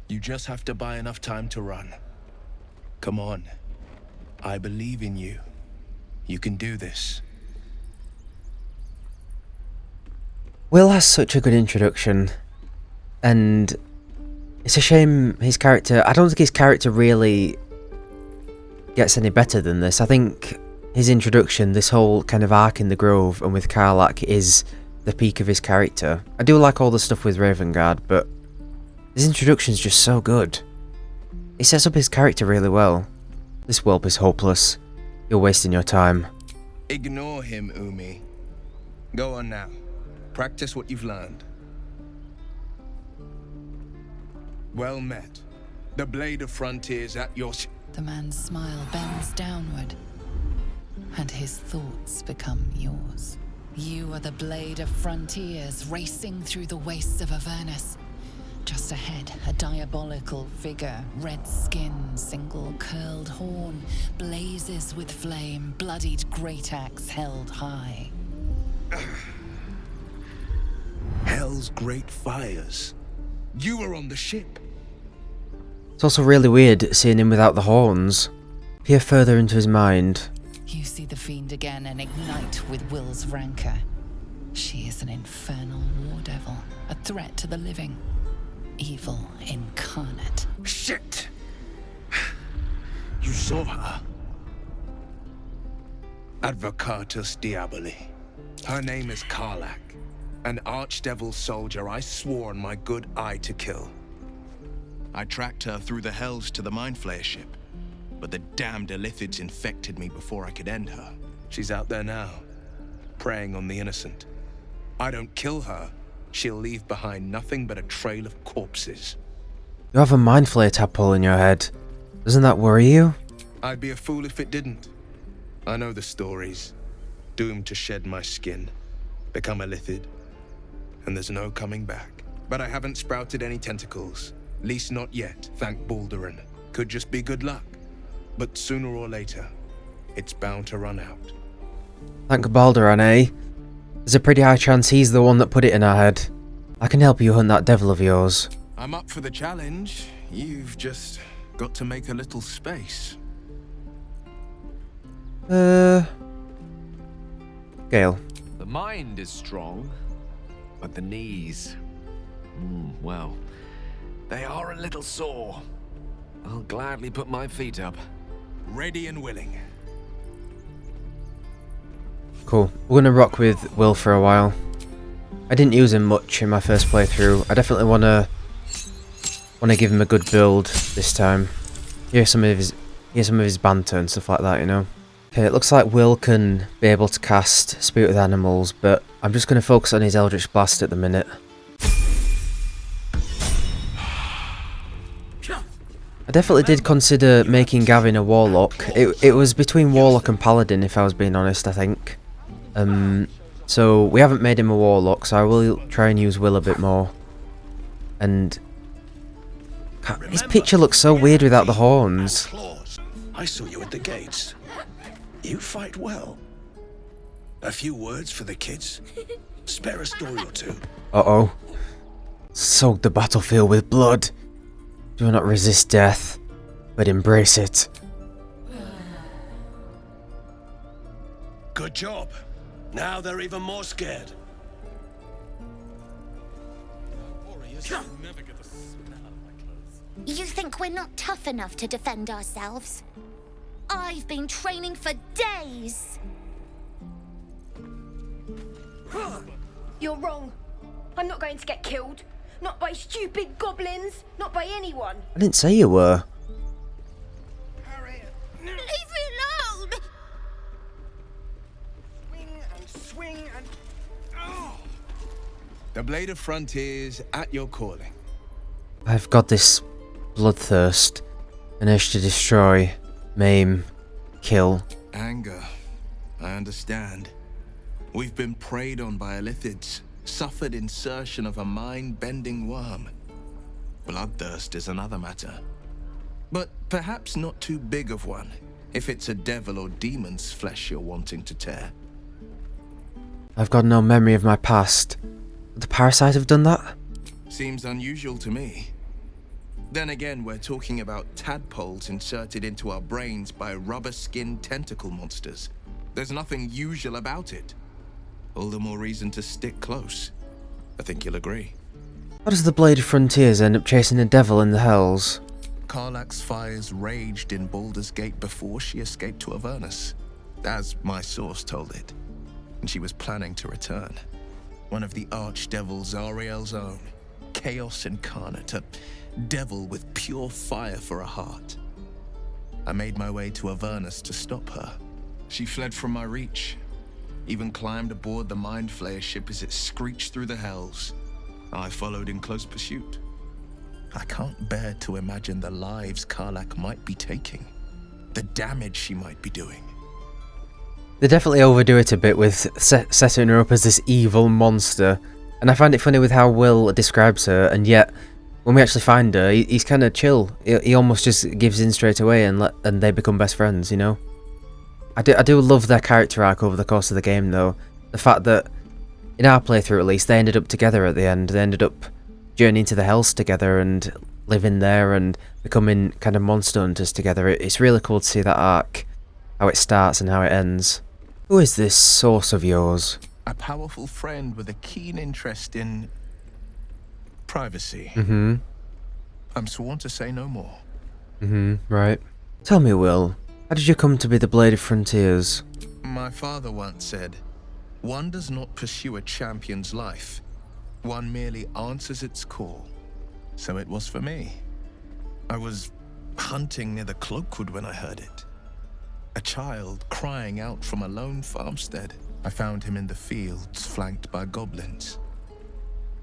Speaker 13: You just have to buy enough time to run. Come on. I believe in you. You can do this.
Speaker 1: Will has such a good introduction, and it's a shame his character... I don't think his character really gets any better than this. I think his introduction, this whole kind of arc in the Grove and with Karlach, is the peak of his character. I do like all the stuff with Ravengard, but his introduction's just so good. He sets up his character really well. This whelp is hopeless. You're wasting your time.
Speaker 16: Ignore him, Umi. Go on now. Practice what you've learned. Well met. The blade of frontiers at your...
Speaker 4: The man's smile bends downward, and his thoughts become yours. You are the blade of frontiers racing through the wastes of Avernus. Just ahead, a diabolical figure, red skin, single curled horn, blazes with flame, bloodied great axe held high.
Speaker 13: Hell's great fires. You were on the ship.
Speaker 1: It's also really weird seeing him without the horns. Peer further into his mind.
Speaker 4: You see the fiend again and ignite with Will's rancor. She is an infernal war devil, a threat to the living. Evil incarnate.
Speaker 13: Shit! You saw her. Advocatus Diaboli. Her name is Karlach, an archdevil soldier I swore on my good eye to kill.
Speaker 16: I tracked her through the hells to the Mind Flayer ship, but the damned Illithids infected me before I could end her.
Speaker 13: She's out there now, preying on the innocent. I don't kill her, she'll leave behind nothing but a trail of corpses.
Speaker 1: You have a Mind Flayer tadpole in your head. Doesn't that worry you?
Speaker 13: I'd be a fool if it didn't. I know the stories. Doomed to shed my skin, become a Illithid, and there's no coming back. But I haven't sprouted any tentacles. Least not yet, thank Baldur. Could just be good luck. But sooner or later, it's bound to run out.
Speaker 1: Thank Baldur, eh? There's a pretty high chance he's the one that put it in our head. I can help you hunt that devil of yours.
Speaker 16: I'm up for the challenge. You've just got to make a little space.
Speaker 1: Gale.
Speaker 9: The mind is strong, but the knees... well, they are a little sore. I'll gladly put my feet up.
Speaker 16: Ready and willing.
Speaker 1: Cool. We're gonna rock with Will for a while. I didn't use him much in my first playthrough. I definitely wanna give him a good build this time. Hear some of his banter and stuff like that, you know. Okay, it looks like Will can be able to cast Speak with Animals, but I'm just gonna focus on his Eldritch Blast at the minute. I definitely did consider making Gavvin a Warlock. It was between Warlock and Paladin, if I was being honest, I think. So we haven't made him a Warlock, so I will try and use Will a bit more. And his picture looks so weird without the horns.
Speaker 13: I saw you at the gates. You fight well. A few words for the kids? Spare a story or two.
Speaker 1: Uh-oh. Soak the battlefield with blood. Do not resist death, but embrace it.
Speaker 13: Good job. Now they're even more scared.
Speaker 17: You think we're not tough enough to defend ourselves? I've been training for days.
Speaker 18: You're wrong. I'm not going to get killed. Not by stupid goblins. Not by anyone.
Speaker 1: I didn't say you were.
Speaker 17: Leave
Speaker 16: The Blade of Frontiers at your calling.
Speaker 1: I've got this bloodthirst, an urge to destroy, maim, kill.
Speaker 16: Anger. I understand. We've been preyed on by Illithids, suffered insertion of a mind-bending worm. Bloodthirst is another matter. But perhaps not too big of one, if it's a devil or demon's flesh you're wanting to tear.
Speaker 1: I've got no memory of my past. Would the parasite have done that?
Speaker 16: Seems unusual to me. Then again, we're talking about tadpoles inserted into our brains by rubber-skinned tentacle monsters. There's nothing usual about it. All the more reason to stick close. I think you'll agree.
Speaker 1: How does the Blade of Frontiers end up chasing a devil in the hells?
Speaker 16: Karlach's fires raged in Baldur's Gate before she escaped to Avernus, as my source told it. And she was planning to return. One of the archdevils Zariel's own. Chaos incarnate, a devil with pure fire for a heart. I made my way to Avernus to stop her. She fled from my reach, even climbed aboard the Mind Flayer ship as it screeched through the hells. I followed in close pursuit. I can't bear to imagine the lives Karlach might be taking, the damage she might be doing.
Speaker 1: They definitely overdo it a bit with setting her up as this evil monster, and I find it funny with how Will describes her, and yet when we actually find her, he's kind of chill. He almost just gives in straight away, and they become best friends, you know? I do love their character arc over the course of the game, though. The fact that, in our playthrough at least, they ended up together at the end. They ended up journeying to the Hells together and living there and becoming kind of monster hunters together. It's really cool to see that arc, how it starts and how it ends. Who is this source of yours?
Speaker 16: A powerful friend with a keen interest in privacy.
Speaker 1: Mm-hmm.
Speaker 16: I'm sworn to say no more.
Speaker 1: Mm-hmm, right. Tell me, Will, how did you come to be the Blade of Frontiers?
Speaker 16: My father once said, one does not pursue a champion's life. One merely answers its call. So it was for me. I was hunting near the Cloakwood when I heard it. A child crying out from a lone farmstead. I found him in the fields, flanked by goblins.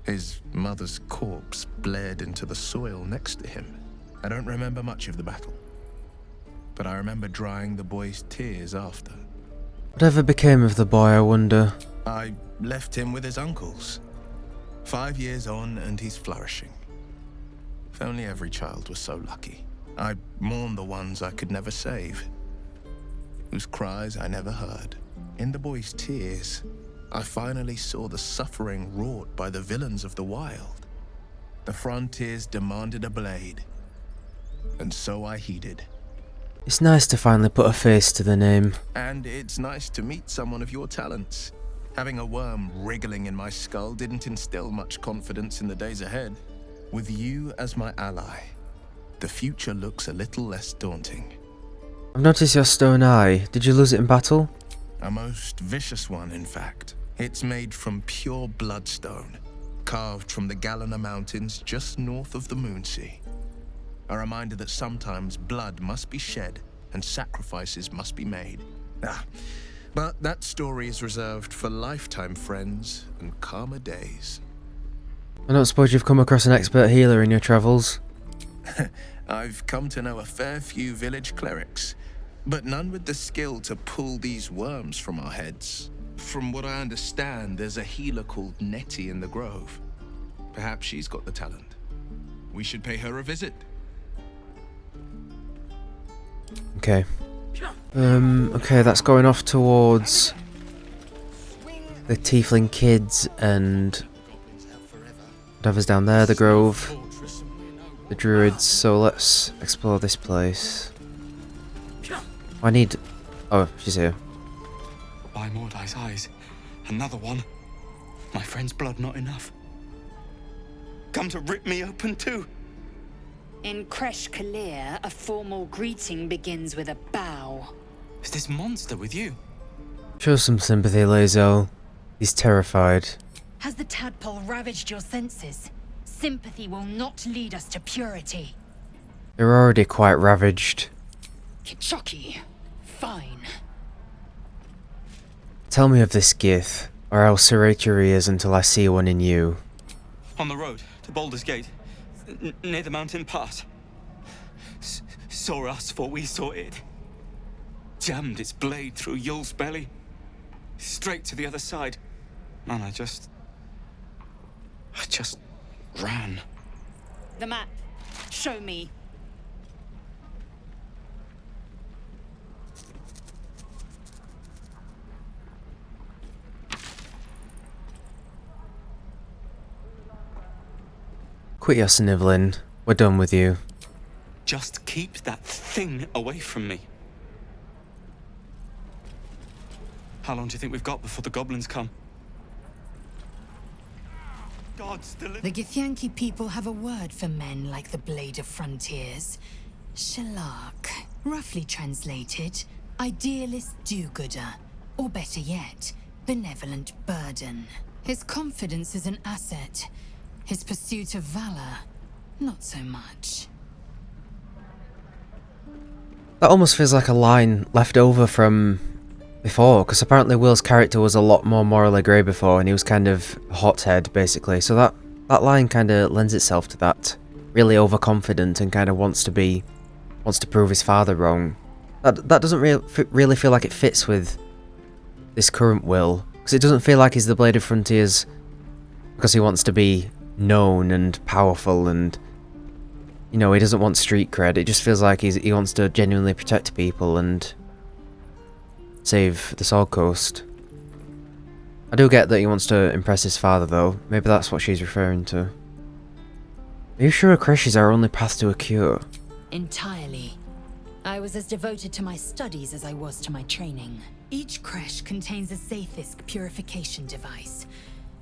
Speaker 16: His mother's corpse bled into the soil next to him. I don't remember much of the battle, but I remember drying the boy's tears after.
Speaker 1: Whatever became of the boy, I wonder?
Speaker 16: I left him with his uncles. 5 years on, and he's flourishing. If only every child was so lucky. I mourn the ones I could never save, whose cries I never heard. In the boy's tears, I finally saw the suffering wrought by the villains of the wild. The Frontiers demanded a blade, and so I heeded.
Speaker 1: It's nice to finally put a face to the name.
Speaker 16: And it's nice to meet someone of your talents. Having a worm wriggling in my skull didn't instill much confidence in the days ahead. With you as my ally, the future looks a little less daunting.
Speaker 1: I've noticed your stone eye. Did you lose it in battle?
Speaker 16: A most vicious one, in fact. It's made from pure bloodstone, carved from the Galena Mountains just north of the Moonsea. A reminder that sometimes blood must be shed and sacrifices must be made. But that story is reserved for lifetime friends and calmer days.
Speaker 1: I don't suppose you've come across an expert healer in your travels?
Speaker 16: I've come to know a fair few village clerics, but none with the skill to pull these worms from our heads. From what I understand, there's a healer called Nettie in the Grove. Perhaps she's got the talent. We should pay her a visit.
Speaker 1: Okay. Okay, that's going off towards the Tiefling kids and whatever's down there, the Grove, the Druids, so let's explore this place. I need... Oh, she's here.
Speaker 2: By Mordai's eyes, another one. My friend's blood not enough. Come to rip me open too.
Speaker 5: In Kresh Kalir, a formal greeting begins with a bow.
Speaker 2: Is this monster with you?
Speaker 1: Show some sympathy, Lae'zel. He's terrified.
Speaker 5: Has the tadpole ravaged your senses? Sympathy will not lead us to purity.
Speaker 1: They're already quite ravaged.
Speaker 5: Kichoki. Fine.
Speaker 1: Tell me of this Gith, or I'll serrate your ears until I see one in you.
Speaker 19: On the road to Baldur's Gate, near the mountain pass. Saw us before we saw it. Jammed its blade through Yul's belly, straight to the other side. Man, I just ran.
Speaker 20: The map. Show me.
Speaker 1: Quit your snivelling. We're done with you.
Speaker 19: Just keep that thing away from me. How long do you think we've got before the goblins come?
Speaker 5: The Githyanki people have a word for men like the Blade of Frontiers. Shalak. Roughly translated, idealist do-gooder. Or better yet, benevolent burden. His confidence is an asset. His pursuit of valor, not so much.
Speaker 1: That almost feels like a line left over from before, because apparently Will's character was a lot more morally grey before, and he was kind of a hothead, basically. So that line kind of lends itself to that. Really overconfident and kind of wants to prove his father wrong. That doesn't really feel like it fits with this current Will, because it doesn't feel like he's the Blade of Frontiers because he wants to be known and powerful, and you know, he doesn't want street cred. It just feels like he wants to genuinely protect people and save the Sword Coast. I do get that he wants to impress his father, though. Maybe that's what she's referring to. Are you sure a creche is our only path to a cure?
Speaker 5: Entirely. I was as devoted to my studies as I was to my training. Each creche contains a Zaithisk purification device.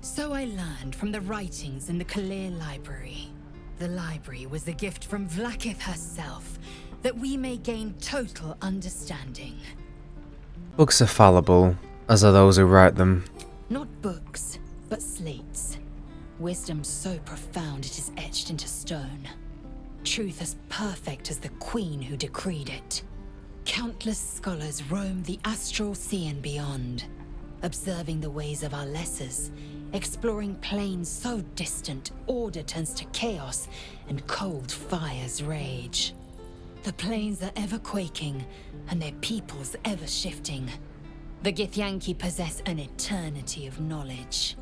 Speaker 5: So I learned from the writings in the Kalir Library. The library was the gift from Vlaakith herself, that we may gain total understanding.
Speaker 1: Books are fallible, as are those who write them.
Speaker 5: Not books, but slates. Wisdom so profound it is etched into stone. Truth as perfect as the queen who decreed it. Countless scholars roam the astral sea and beyond, observing the ways of our lessers, exploring planes so distant order turns to chaos and cold fires rage. The planes are ever quaking, and their peoples ever shifting. The Githyanki possess an eternity of knowledge.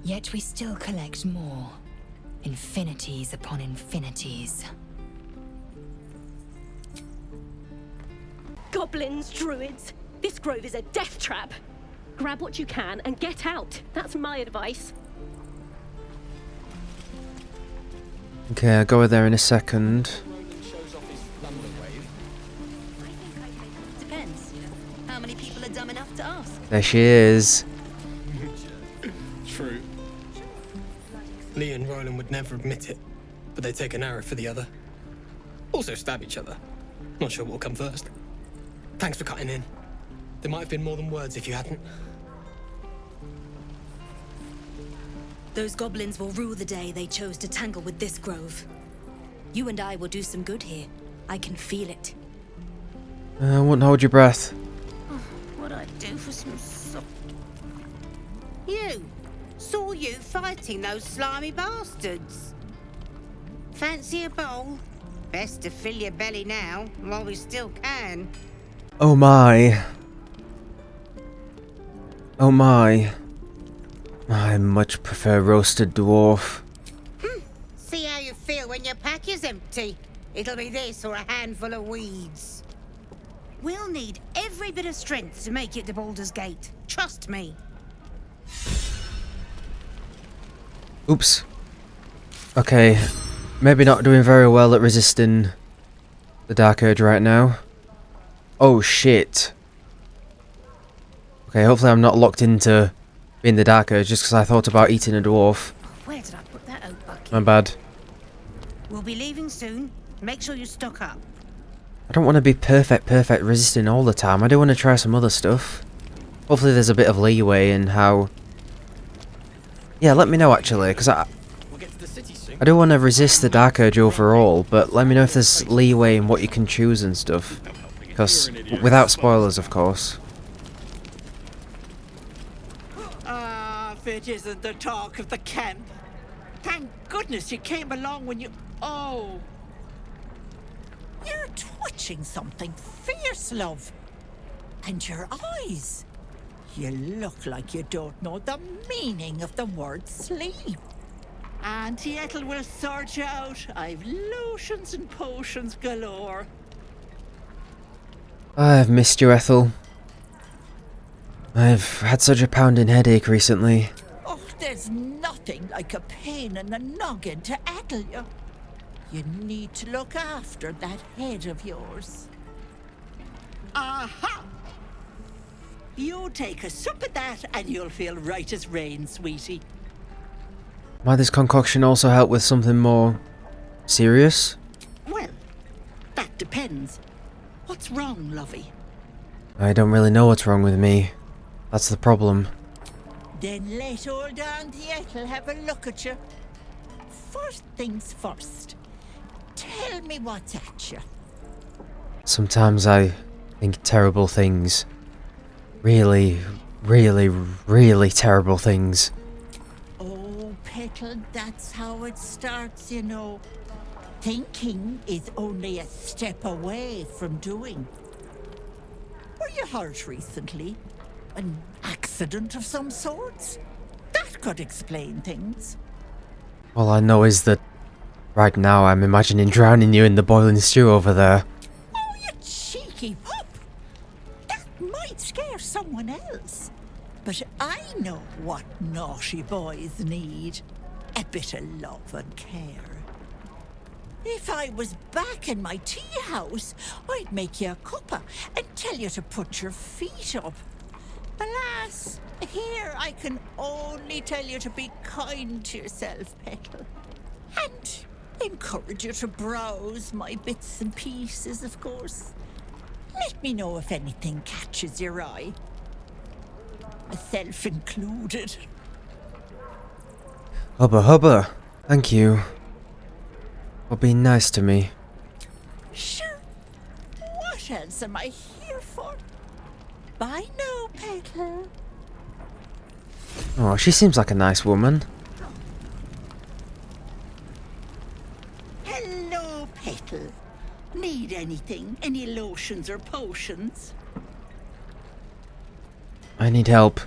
Speaker 5: Yet we still collect more. Infinities upon infinities.
Speaker 21: Goblins, druids. This grove is a death trap. Grab what you can and get out. That's my advice.
Speaker 1: Okay, I'll go there in a second.
Speaker 3: Depends. How many people are dumb enough to ask?
Speaker 1: There she is.
Speaker 22: True. Lee and Roland would never admit it, but they take an arrow for the other. Also stab each other. Not sure what'll come first. Thanks for cutting in. There might have been more than words if you hadn't.
Speaker 3: Those goblins will rue the day they chose to tangle with this grove. You and I will do some good here. I can feel it.
Speaker 1: I wouldn't hold your breath.
Speaker 23: What I'd do for some You! Saw you fighting those slimy bastards. Fancy a bowl? Best to fill your belly now, while we still can.
Speaker 1: Oh my. Oh my. I much prefer roasted dwarf.
Speaker 23: See how you feel when your pack is empty. It'll be this or a handful of weeds. We'll need every bit of strength to make it to Baldur's Gate. Trust me.
Speaker 1: Oops. Okay. Maybe not doing very well at resisting the Dark Urge right now. Oh shit. Okay, hopefully I'm not locked into being the Dark Urge just because I thought about eating a dwarf.
Speaker 23: Where did I put that oak bucket?
Speaker 1: My bad.
Speaker 23: We'll be leaving soon. Make sure you stock up.
Speaker 1: I don't want to be perfect resisting all the time. I do want to try some other stuff. Hopefully there's a bit of leeway in how... Yeah, let me know actually, because I do want to resist the Dark Urge overall, but let me know if there's leeway in what you can choose and stuff. Because, without spoilers of course.
Speaker 24: If it isn't the talk of the camp.
Speaker 7: Thank goodness you came along when you... Oh. You're twitching something fierce, love. And your eyes. You look like you don't know the meaning of the word sleep. Auntie Ethel will sort you out. I've lotions and potions galore.
Speaker 1: I've missed you, Ethel. I've had such a pounding headache recently.
Speaker 7: Oh, there's nothing like a pain in the noggin to addle you. You need to look after that head of yours. Aha! You take a sup of that and you'll feel right as rain, sweetie.
Speaker 1: Might this concoction also help with something more serious?
Speaker 7: Well, that depends. What's wrong, lovey?
Speaker 1: I don't really know what's wrong with me. That's the problem.
Speaker 7: Then let old Auntie Ethel have a look at you. First things first. Tell me what's at you.
Speaker 1: Sometimes I think terrible things. Really, really, really terrible things.
Speaker 7: Oh, Petal, that's how it starts, you know. Thinking is only a step away from doing. Were you hurt recently? An accident of some sorts? That could explain things.
Speaker 1: All I know is that right now I'm imagining drowning you in the boiling stew over there.
Speaker 7: Oh, you cheeky pup! That might scare someone else. But I know what naughty boys need. A bit of love and care. If I was back in my tea house, I'd make you a cuppa and tell you to put your feet up. Alas, here I can only tell you to be kind to yourself, Petal. And encourage you to browse my bits and pieces, of course. Let me know if anything catches your eye. Myself included.
Speaker 1: Hubba hubba. Thank you. For being nice to me.
Speaker 7: Sure. What else am I here for? Bye now, Petal.
Speaker 1: Oh, she seems like a nice woman.
Speaker 7: Hello, Petal. Need anything? Any lotions or potions?
Speaker 1: I need help.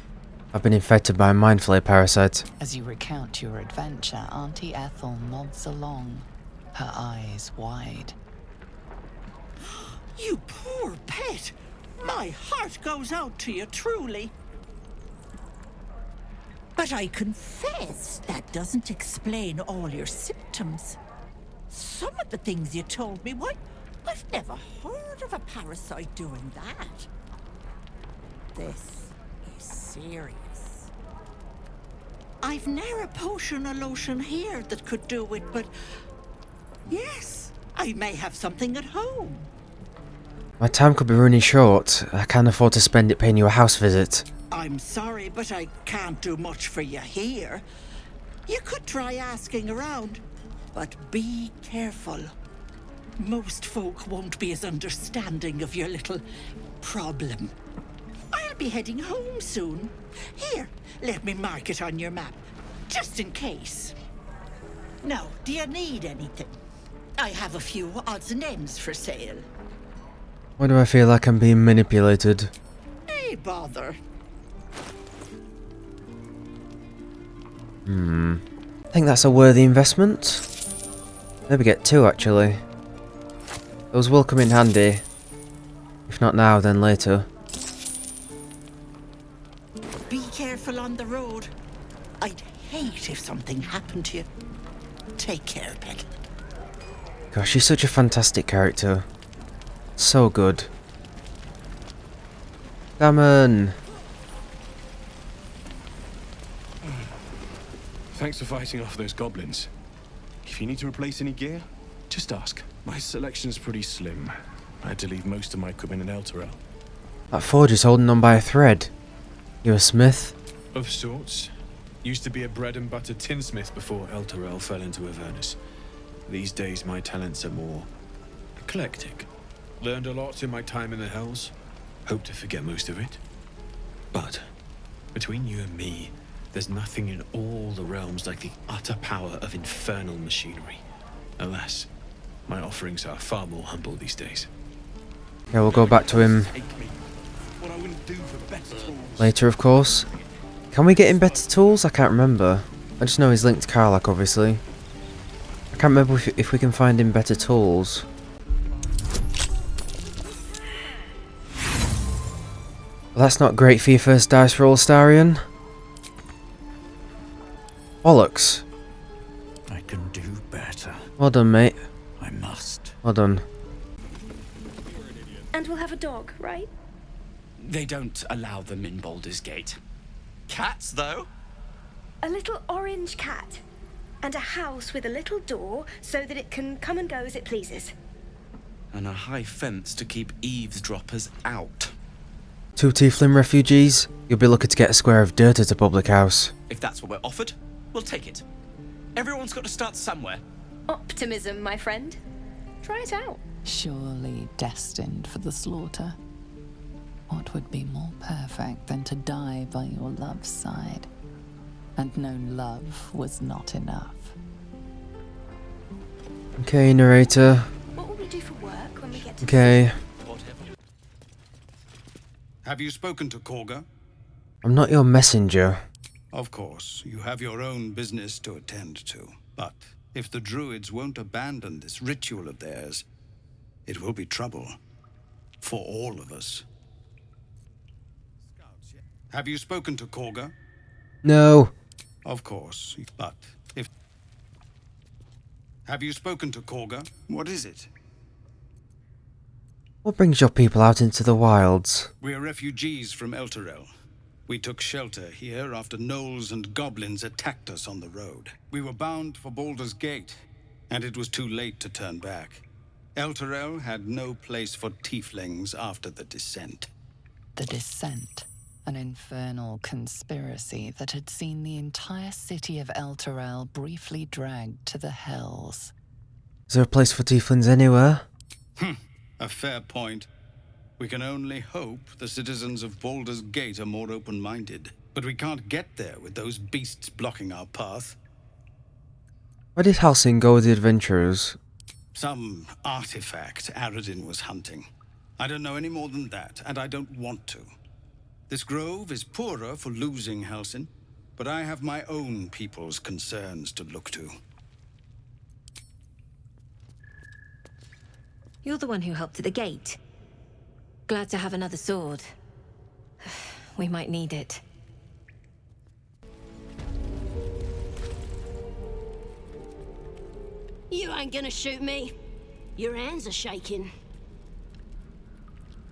Speaker 1: I've been infected by a mind flayer parasite.
Speaker 4: As you recount your adventure, Auntie Ethel nods along, her eyes wide.
Speaker 7: You poor pet! My heart goes out to you, truly. But I confess that doesn't explain all your symptoms. Some of the things you told me, why, I've never heard of a parasite doing that. This is serious. I've ne'er a potion or lotion here that could do it, but yes, I may have something at home.
Speaker 1: My time could be running short. I can't afford to spend it paying you a house visit.
Speaker 7: I'm sorry, but I can't do much for you here. You could try asking around, but be careful. Most folk won't be as understanding of your little problem. I'll be heading home soon. Here, let me mark it on your map, just in case. Now, do you need anything? I have a few odds and ends for sale.
Speaker 1: Why do I feel like I'm being manipulated?
Speaker 7: Hey, bother.
Speaker 1: I think that's a worthy investment. Maybe get two, actually. Those will come in handy. If not now, then later.
Speaker 7: Be careful on the road. I'd hate if something happened to you. Take care, Petal.
Speaker 1: Gosh, she's such a fantastic character. So good. Gammon!
Speaker 13: Thanks for fighting off those goblins. If you need to replace any gear, just ask. My selection's pretty slim. I had to leave most of my equipment in Elturel.
Speaker 1: That forge is holding on by a thread. You a smith?
Speaker 13: Of sorts. Used to be a bread and butter tinsmith before Elturel fell into Avernus. These days my talents are more eclectic. Learned a lot in my time in the Hells. Hope to forget most of it. But between you and me,
Speaker 8: There's nothing in all the realms like the utter power of infernal machinery. Alas, my offerings are far more humble these days.
Speaker 1: Yeah, we'll go back to him later, of course. Can we get him better tools? I can't remember. I just know he's linked to Karlach, obviously. I can't remember if we can find him better tools. Well, that's not great for your first dice roll, Astarion. Bollocks.
Speaker 10: I can do better.
Speaker 1: Well done, mate.
Speaker 10: I must.
Speaker 1: Well done.
Speaker 18: And we'll have a dog, right?
Speaker 19: They don't allow them in Baldur's Gate. Cats, though?
Speaker 18: A little orange cat. And a house with a little door so that it can come and go as it pleases.
Speaker 19: And a high fence to keep eavesdroppers out.
Speaker 1: 2 tiefling refugees? You'll be lucky to get a square of dirt at a public house.
Speaker 19: If that's what we're offered, we'll take it. Everyone's got to start somewhere.
Speaker 18: Optimism, my friend. Try it out.
Speaker 4: Surely destined for the slaughter. What would be more perfect than to die by your love's side? And no love was not enough.
Speaker 1: Okay, narrator.
Speaker 18: What will we do for work when we get to
Speaker 1: Okay.
Speaker 11: Have you spoken to Korga?
Speaker 1: I'm not your messenger.
Speaker 11: Of course, you have your own business to attend to. But if the druids won't abandon this ritual of theirs, it will be trouble. For all of us. Have you spoken to Korga?
Speaker 1: No.
Speaker 11: Of course, but if... Have you spoken to Korga? What is it?
Speaker 1: What brings your people out into the wilds?
Speaker 11: We are refugees from Elturel. We took shelter here after gnolls and goblins attacked us on the road. We were bound for Baldur's Gate, and it was too late to turn back. Elturel had no place for tieflings after the Descent.
Speaker 4: The Descent, an infernal conspiracy that had seen the entire city of Elturel briefly dragged to the hells.
Speaker 1: Is there a place for tieflings anywhere?
Speaker 11: A fair point. We can only hope the citizens of Baldur's Gate are more open-minded. But we can't get there with those beasts blocking our path.
Speaker 1: Where did Halsin go with the adventurers?
Speaker 11: Some artifact Aradin was hunting. I don't know any more than that, and I don't want to. This grove is poorer for losing Halsin, but I have my own people's concerns to look to.
Speaker 3: You're the one who helped at the gate. Glad to have another sword. We might need it.
Speaker 21: You ain't gonna shoot me. Your hands are shaking.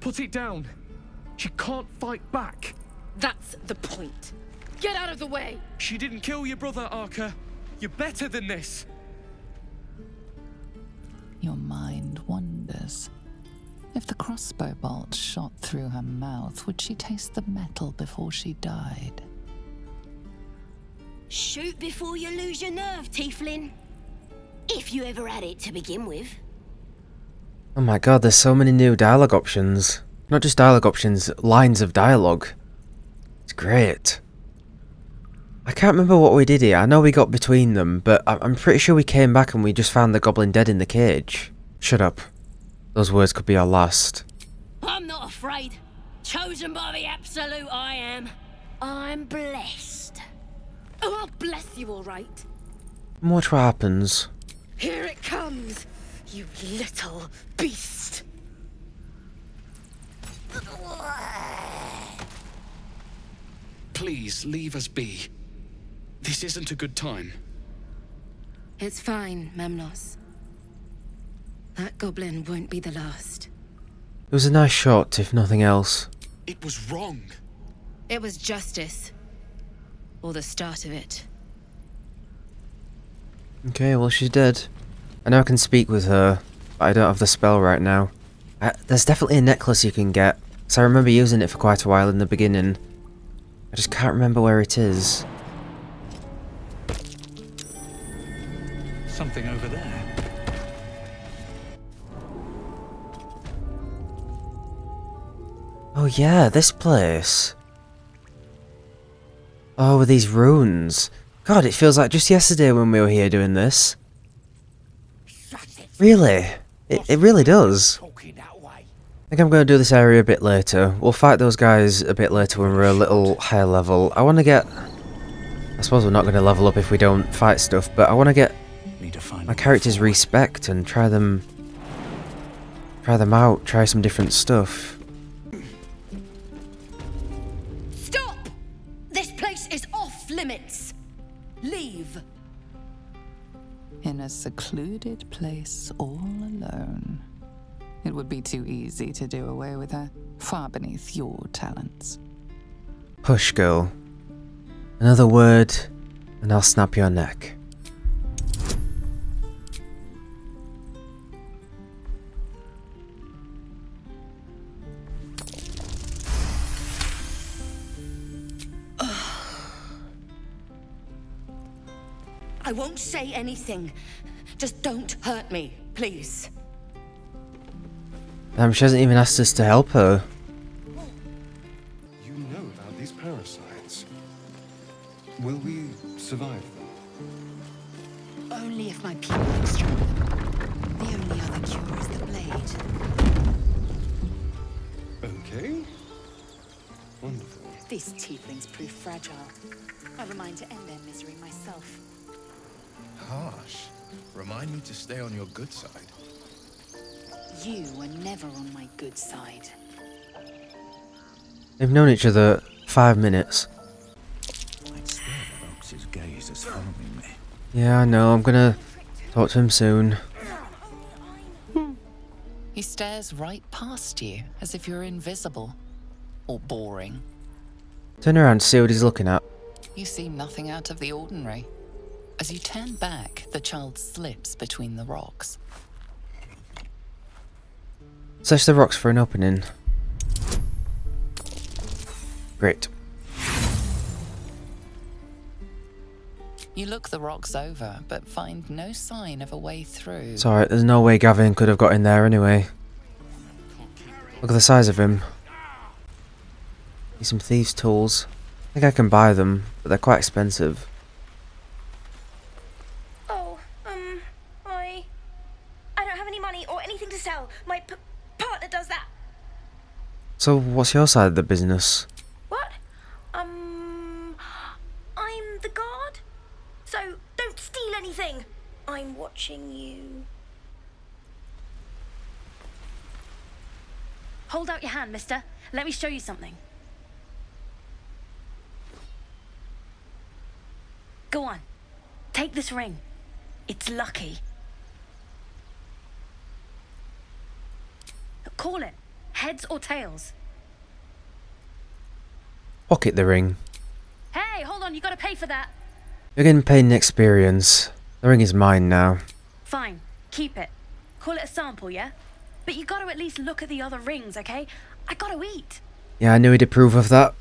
Speaker 24: Put it down. She can't fight back.
Speaker 21: That's the point. Get out of the way!
Speaker 24: She didn't kill your brother, Arca. You're better than this.
Speaker 4: Your mind wanders. If the crossbow bolt shot through her mouth, would she taste the metal before she died?
Speaker 21: Shoot before you lose your nerve, tiefling. If you ever had it to begin with.
Speaker 1: Oh my god, there's so many new dialogue options. Not just dialogue options, lines of dialogue. It's great. I can't remember what we did here. I know we got between them, but I'm pretty sure we came back and we just found the goblin dead in the cage. Shut up. Those words could be our last.
Speaker 21: I'm not afraid. Chosen by the absolute I am. I'm blessed. Oh, I'll bless you all right.
Speaker 1: And watch what happens.
Speaker 21: Here it comes, you little beast.
Speaker 8: Please, leave us be. This isn't a good time.
Speaker 3: It's fine, Memnos. That goblin won't be the last.
Speaker 1: It was a nice shot, if nothing else.
Speaker 8: It was wrong.
Speaker 3: It was justice. Or the start of it.
Speaker 1: Okay, well she's dead. I know I can speak with her, but I don't have the spell right now. There's definitely a necklace you can get, so I remember using it for quite a while in the beginning. I just can't remember where it is.
Speaker 19: Something over there.
Speaker 1: Oh yeah, this place. Oh, with these runes. God, it feels like just yesterday when we were here doing this. Really? It really does. I think I'm going to do this area a bit later. We'll fight those guys a bit later when we're a little higher level. I want to get... I suppose we're not going to level up if we don't fight stuff, but I want to get my characters respect and try them out, try some different stuff.
Speaker 21: Stop! This place is off limits. Leave.
Speaker 4: In a secluded place all alone. It would be too easy to do away with her, far beneath your talents.
Speaker 1: Hush, girl. Another word, and I'll snap your neck.
Speaker 21: I won't say anything. Just don't hurt me, please.
Speaker 1: She hasn't even asked us to help her.
Speaker 13: You know about these parasites. Will we survive them?
Speaker 5: Only if my people extract them. The only other cure is the blade.
Speaker 13: Okay. Wonderful.
Speaker 5: These tieflings prove fragile. I've a mind to end their misery myself.
Speaker 16: Harsh. Remind me to stay on your good side.
Speaker 5: You were never on my good side.
Speaker 1: They've known each other 5 minutes.
Speaker 10: I'd swear the Ox's gaze is following me.
Speaker 1: Yeah, I know. I'm gonna talk to him soon.
Speaker 4: He stares right past you, as if you're invisible. Or boring.
Speaker 1: Turn around to see what he's looking at.
Speaker 4: You see nothing out of the ordinary. As you turn back, the child slips between the rocks.
Speaker 1: Search the rocks for an opening. Great.
Speaker 4: You look the rocks over, but find no sign of a way through.
Speaker 1: It's alright, there's no way Gavvin could have got in there anyway. Look at the size of him. Need some thieves' tools. I think I can buy them, but they're quite expensive.
Speaker 18: Oh, I don't have any money or anything to sell. My partner does that.
Speaker 1: So, what's your side of the business?
Speaker 18: What? I'm the guard. So, don't steal anything. I'm watching you.
Speaker 21: Hold out your hand, mister. Let me show you something. Go on. Take this ring. It's lucky. Call it. Heads or tails.
Speaker 1: Pocket the ring.
Speaker 21: Hey, hold on. You gotta pay for that.
Speaker 1: You're getting paid in experience. The ring is mine now.
Speaker 21: Fine. Keep it. Call it a sample, yeah? But you gotta at least look at the other rings, okay? I gotta eat.
Speaker 1: Yeah, I knew he'd approve of that.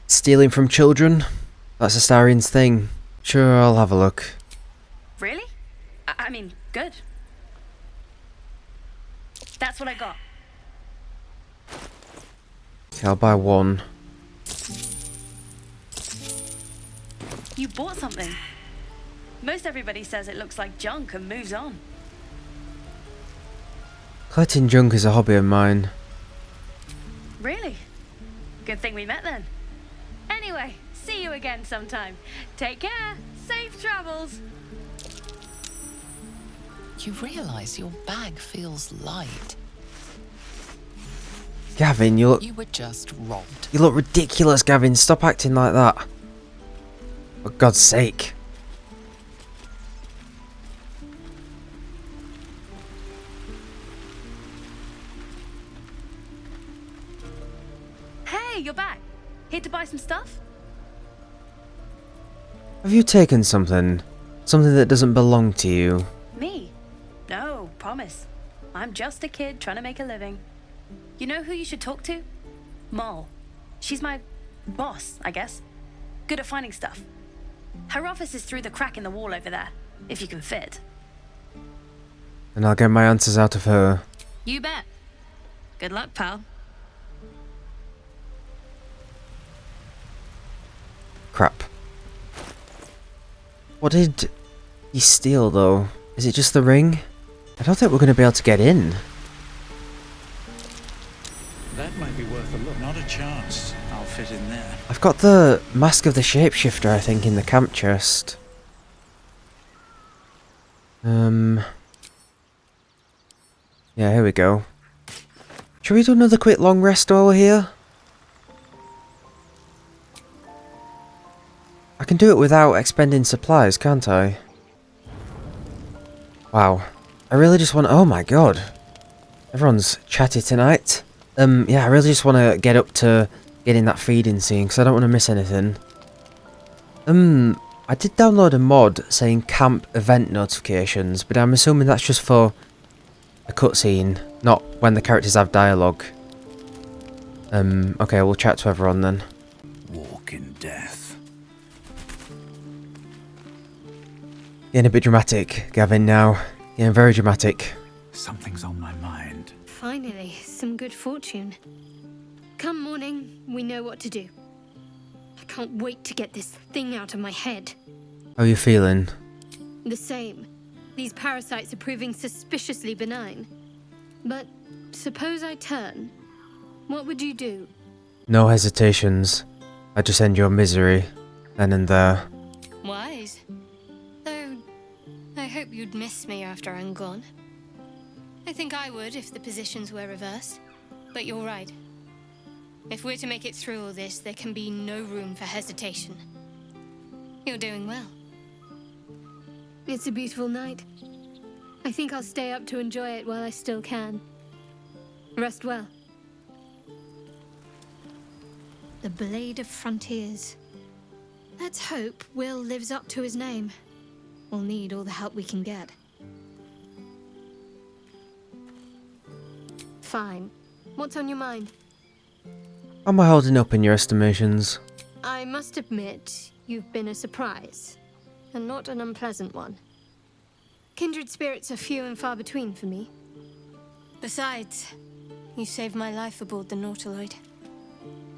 Speaker 1: Stealing from children? That's Astarion's thing. Sure, I'll have a look.
Speaker 21: Really? I mean, good. That's what I got.
Speaker 1: Okay, I'll buy one.
Speaker 21: You bought something. Most everybody says it looks like junk and moves on.
Speaker 1: Collecting junk is a hobby of mine.
Speaker 21: Really? Good thing we met then. Anyway, see you again sometime. Take care. Safe travels.
Speaker 4: You realise your bag feels light.
Speaker 1: Gavvin, you look...
Speaker 4: You were just robbed.
Speaker 1: You look ridiculous, Gavvin. Stop acting like that. For God's sake.
Speaker 21: Hey, you're back. Here to buy some stuff?
Speaker 1: Have you taken something? Something that doesn't belong to you?
Speaker 21: Me? No, promise. I'm just a kid trying to make a living. You know who you should talk to? Moll. She's my boss, I guess. Good at finding stuff. Her office is through the crack in the wall over there, if you can fit.
Speaker 1: And I'll get my answers out of her.
Speaker 21: You bet. Good luck, pal.
Speaker 1: Crap. What did he steal, though? Is it just the ring? I don't think we're going to be able to get in.
Speaker 10: That might be worth a look. Not a chance. I'll fit in there.
Speaker 1: I've got the Mask of the Shapeshifter, I think, in the camp chest. Yeah, here we go. Should we do another quick long rest while we're here? I can do it without expending supplies, can't I? Wow. I really just want... Oh my god. Everyone's chatty tonight. Yeah, I really just want to get up to getting that feeding scene, because I don't want to miss anything. I did download a mod saying camp event notifications, but I'm assuming that's just for a cutscene, not when the characters have dialogue. Okay, we'll chat to everyone then.
Speaker 10: Walk in death.
Speaker 1: Getting a bit dramatic, Gavvin, now. Getting very dramatic.
Speaker 10: Something's on my mind.
Speaker 18: Finally, some good fortune. Come morning, we know what to do. I can't wait to get this thing out of my head.
Speaker 1: How are you feeling?
Speaker 18: The same. These parasites are proving suspiciously benign. But suppose I turn. What would you do?
Speaker 1: No hesitations. I just end your misery, then and there.
Speaker 18: Wise. Though, I hope you'd miss me after I'm gone. I think I would if the positions were reversed. But you're right. If we're to make it through all this, there can be no room for hesitation. You're doing well. It's a beautiful night. I think I'll stay up to enjoy it while I still can. Rest well. The Blade of Frontiers. Let's hope Will lives up to his name. We'll need all the help we can get. Fine. What's on your mind?
Speaker 1: How am I holding up in your estimations?
Speaker 18: I must admit, you've been a surprise, and not an unpleasant one. Kindred spirits are few and far between for me. Besides, you saved my life aboard the Nautiloid.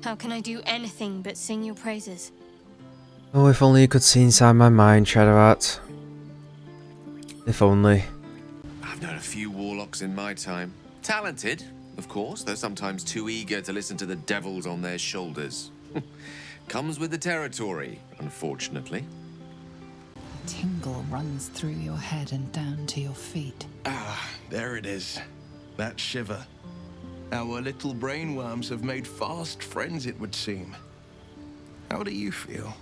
Speaker 18: How can I do anything but sing your praises?
Speaker 1: Oh, if only you could see inside my mind, Shadowheart. If only.
Speaker 9: I've known a few warlocks in my time. Talented, of course, though sometimes too eager to listen to the devils on their shoulders. Comes with the territory, unfortunately.
Speaker 4: A tingle runs through your head and down to your feet.
Speaker 16: Ah, there it is. That shiver. Our little brainworms have made fast friends, it would seem. How do you feel?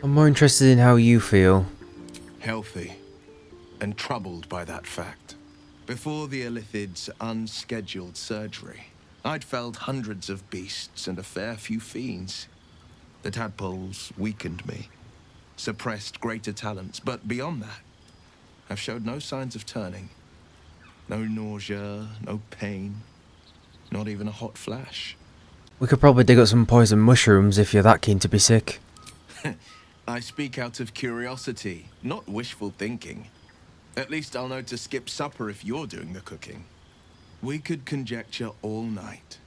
Speaker 1: I'm more interested in how you feel.
Speaker 16: Healthy. And troubled by that fact. Before the Illithid's unscheduled surgery, I'd felled hundreds of beasts and a fair few fiends. The tadpoles weakened me, suppressed greater talents, but beyond that, I've showed no signs of turning. No nausea, no pain, not even a hot flash.
Speaker 1: We could probably dig up some poison mushrooms if you're that keen to be sick.
Speaker 16: I speak out of curiosity, not wishful thinking. At least I'll know to skip supper if you're doing the cooking. We could conjecture all night.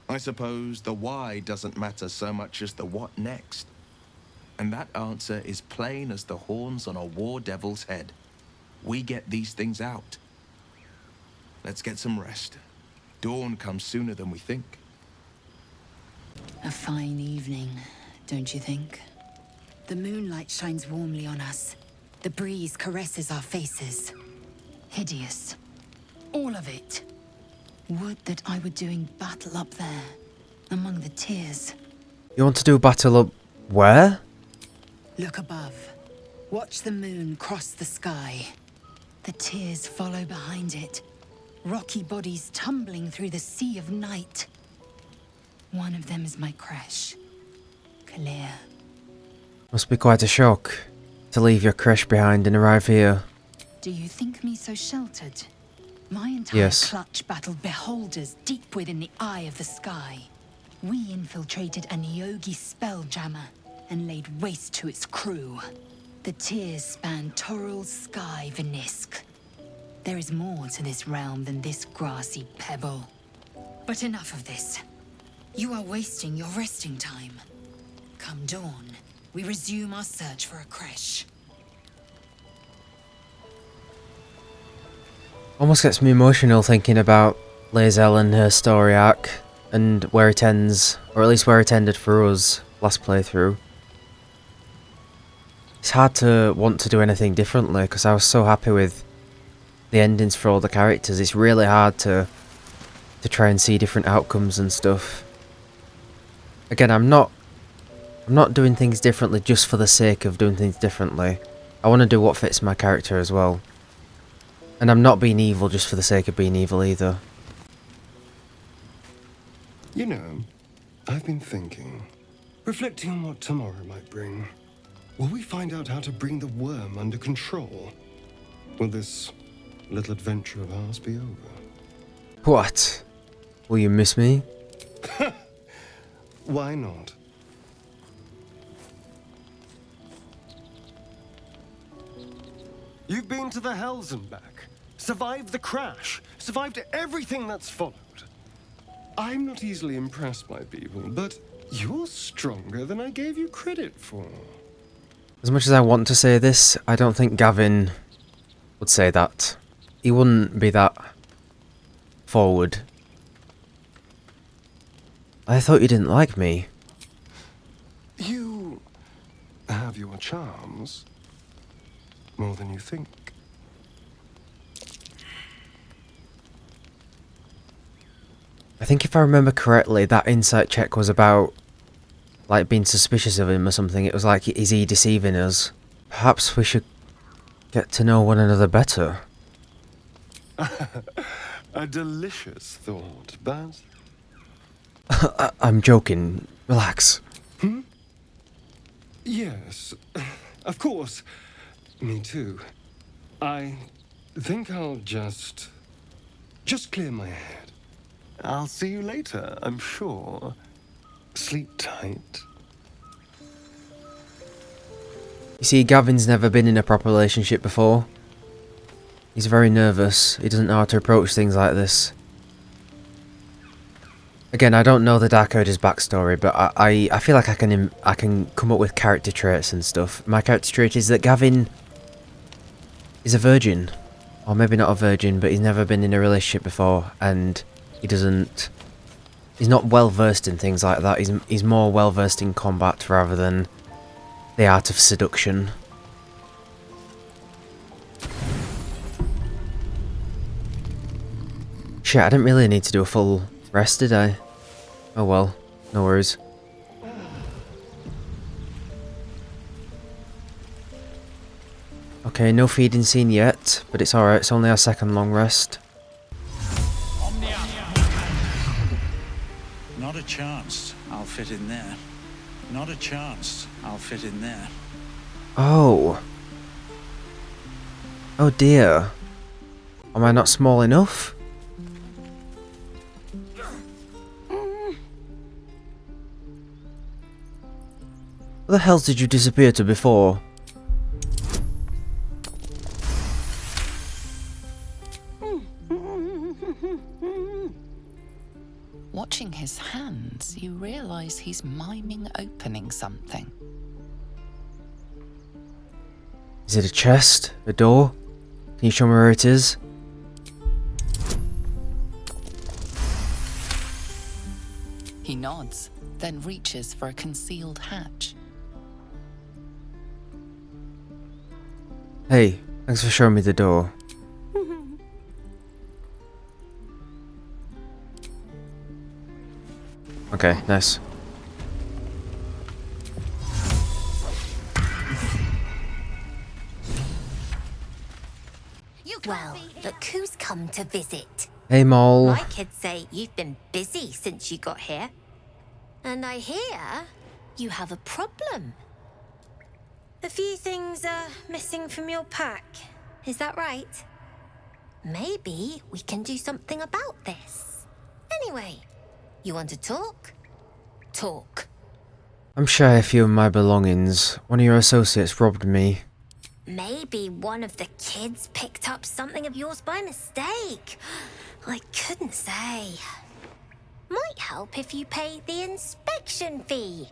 Speaker 16: I suppose the why doesn't matter so much as the what next. And that answer is plain as the horns on a war devil's head. We get these things out. Let's get some rest. Dawn comes sooner than we think.
Speaker 5: A fine evening, don't you think? The moonlight shines warmly on us. The breeze caresses our faces. Hideous. All of it. Would that I were doing battle up there, among the tears.
Speaker 1: You want to do battle up where?
Speaker 5: Look above. Watch the moon cross the sky. The tears follow behind it. Rocky bodies tumbling through the sea of night. One of them is my crash. Clear.
Speaker 1: Must be quite a shock to leave your creche behind and arrive here.
Speaker 5: Do you think me so sheltered? My entire
Speaker 1: Yes.
Speaker 5: clutch battled beholders deep within the eye of the sky. We infiltrated a Neogi spelljammer and laid waste to its crew. The tears span Toral's sky, Vinisk. There is more to this realm than this grassy pebble. But enough of this. You are wasting your resting time. Come dawn, we resume our search for a creche.
Speaker 1: Almost gets me emotional thinking about Lae'zel and her story arc, and where it ends, or at least where it ended for us last playthrough. It's hard to want to do anything differently, because I was so happy with the endings for all the characters. It's really hard to try and see different outcomes and stuff. Again, I'm not doing things differently just for the sake of doing things differently. I want to do what fits my character as well. And I'm not being evil just for the sake of being evil either.
Speaker 13: You know, I've been thinking, reflecting on what tomorrow might bring. Will we find out how to bring the worm under control? Will this little adventure of ours be over?
Speaker 1: What? Will you miss me?
Speaker 13: Why not? You've been to the Hells and back, survived the crash, survived everything that's followed. I'm not easily impressed by people, but you're stronger than I gave you credit for.
Speaker 1: As much as I want to say this, I don't think Gavvin would say that. He wouldn't be that forward. I thought you didn't like me.
Speaker 13: You have your charms. More than you think.
Speaker 1: I think if I remember correctly, that insight check was about, like, being suspicious of him or something. It was like, is he deceiving us? Perhaps we should get to know one another better.
Speaker 13: A delicious thought, Baz.
Speaker 1: I'm joking. Relax.
Speaker 13: Yes, of course. Me too. I think I'll just clear my head. I'll see you later, I'm sure. Sleep tight.
Speaker 1: You see, Gavvin's never been in a proper relationship before. He's very nervous. He doesn't know how to approach things like this. Again, I don't know the Dark Age's backstory, but I feel like I can come up with character traits and stuff. My character trait is that Gavvin is a virgin. Or maybe not a virgin, but he's never been in a relationship before, and he's not well versed in things like that. He's more well versed in combat rather than the art of seduction. Shit, I didn't really need to do a full rest, did I? Oh well, no worries. Okay, no feeding scene yet, but it's alright, it's only our second long rest.
Speaker 10: Not a chance I'll fit in there. Not a chance I'll fit in there.
Speaker 1: Oh. Oh dear. Am I not small enough? Where the hell did you disappear to before?
Speaker 4: Watching his hands, you realize he's miming opening something.
Speaker 1: Is it a chest? A door? Can you show me where it is?
Speaker 4: He nods, then reaches for a concealed hatch.
Speaker 1: Hey, thanks for showing me the door. Okay, nice.
Speaker 17: Well, look who's come to visit.
Speaker 1: Hey, Mole.
Speaker 17: My kids say you've been busy since you got here. And I hear you have a problem. A few things are missing from your pack. Is that right? Maybe we can do something about this. Anyway, you want to talk? Talk.
Speaker 1: I'm shy a few of my belongings. One of your associates robbed me.
Speaker 17: Maybe one of the kids picked up something of yours by mistake. I couldn't say. Might help if you paid the inspection fee.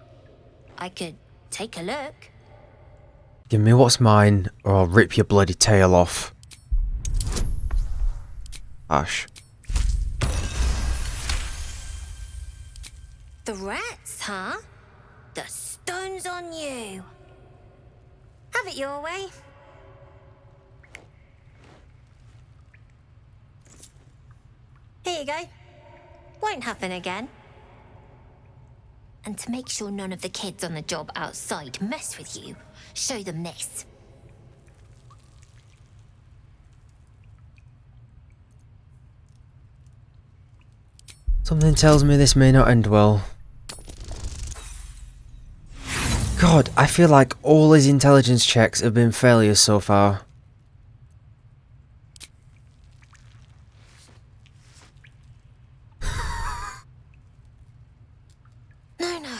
Speaker 17: I could take a look.
Speaker 1: Give me what's mine, or I'll rip your bloody tail off. Ash.
Speaker 17: The rats, huh? The stone's on you. Have it your way. Here you go. Won't happen again. And to make sure none of the kids on the job outside mess with you, show them this.
Speaker 1: Something tells me this may not end well. God, I feel like all his intelligence checks have been failures so far.
Speaker 17: No,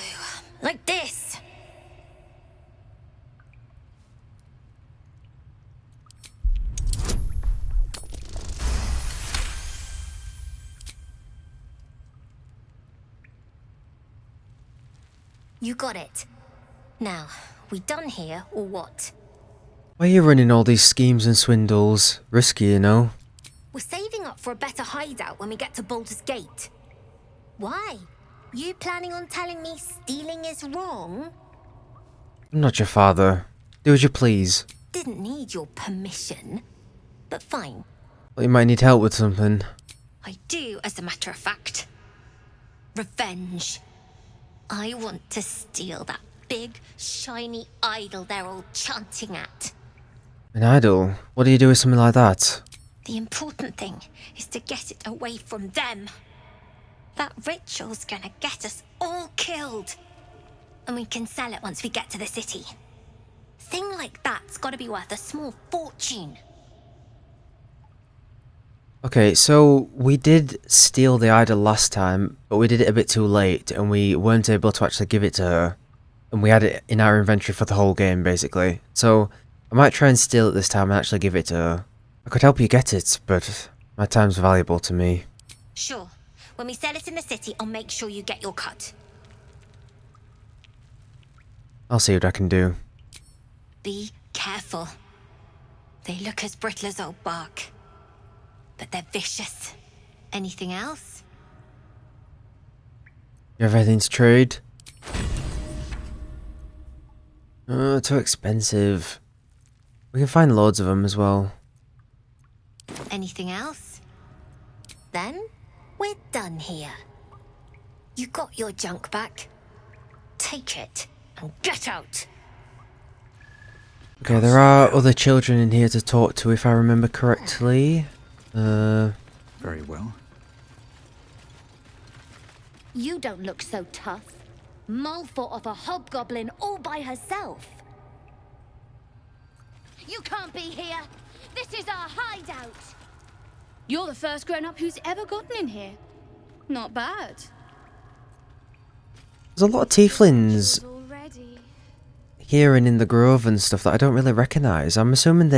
Speaker 17: like this. You got it. Now, we done here, or what?
Speaker 1: Why are you running all these schemes and swindles? Risky, you know.
Speaker 17: We're saving up for a better hideout when we get to Baldur's Gate. Why? You planning on telling me stealing is wrong?
Speaker 1: I'm not your father. Do as you please.
Speaker 17: Didn't need your permission, but fine.
Speaker 1: Well, you might need help with something.
Speaker 17: I do, as a matter of fact. Revenge. I want to steal that big, shiny idol they're all chanting at.
Speaker 1: An idol? What do you do with something like that?
Speaker 17: The important thing is to get it away from them. That ritual's gonna get us all killed. And we can sell it once we get to the city. Thing like that's gotta be worth a small fortune.
Speaker 1: Okay, so we did steal the idol last time, but we did it a bit too late, and we weren't able to actually give it to her. And we had it in our inventory for the whole game, basically. So, I might try and steal it this time and actually give it to her. I could help you get it, but my time's valuable to me.
Speaker 17: Sure. When we sell it in the city, I'll make sure you get your cut.
Speaker 1: I'll see what I can do.
Speaker 17: Be careful. They look as brittle as old bark. But they're vicious. Anything else?
Speaker 1: You have anything to trade? Too expensive. We can find loads of them as well.
Speaker 17: Anything else? Then, we're done here. You got your junk back. Take it and get out.
Speaker 1: Okay, there are other children in here to talk to if I remember correctly.
Speaker 10: Very well.
Speaker 6: You don't look so tough. Mull fought off a hobgoblin all by herself. You can't be here. This is our hideout.
Speaker 12: You're the first grown-up who's ever gotten in here. Not bad.
Speaker 1: There's a lot of tieflings here and in the grove and stuff that I don't really recognise. I'm assuming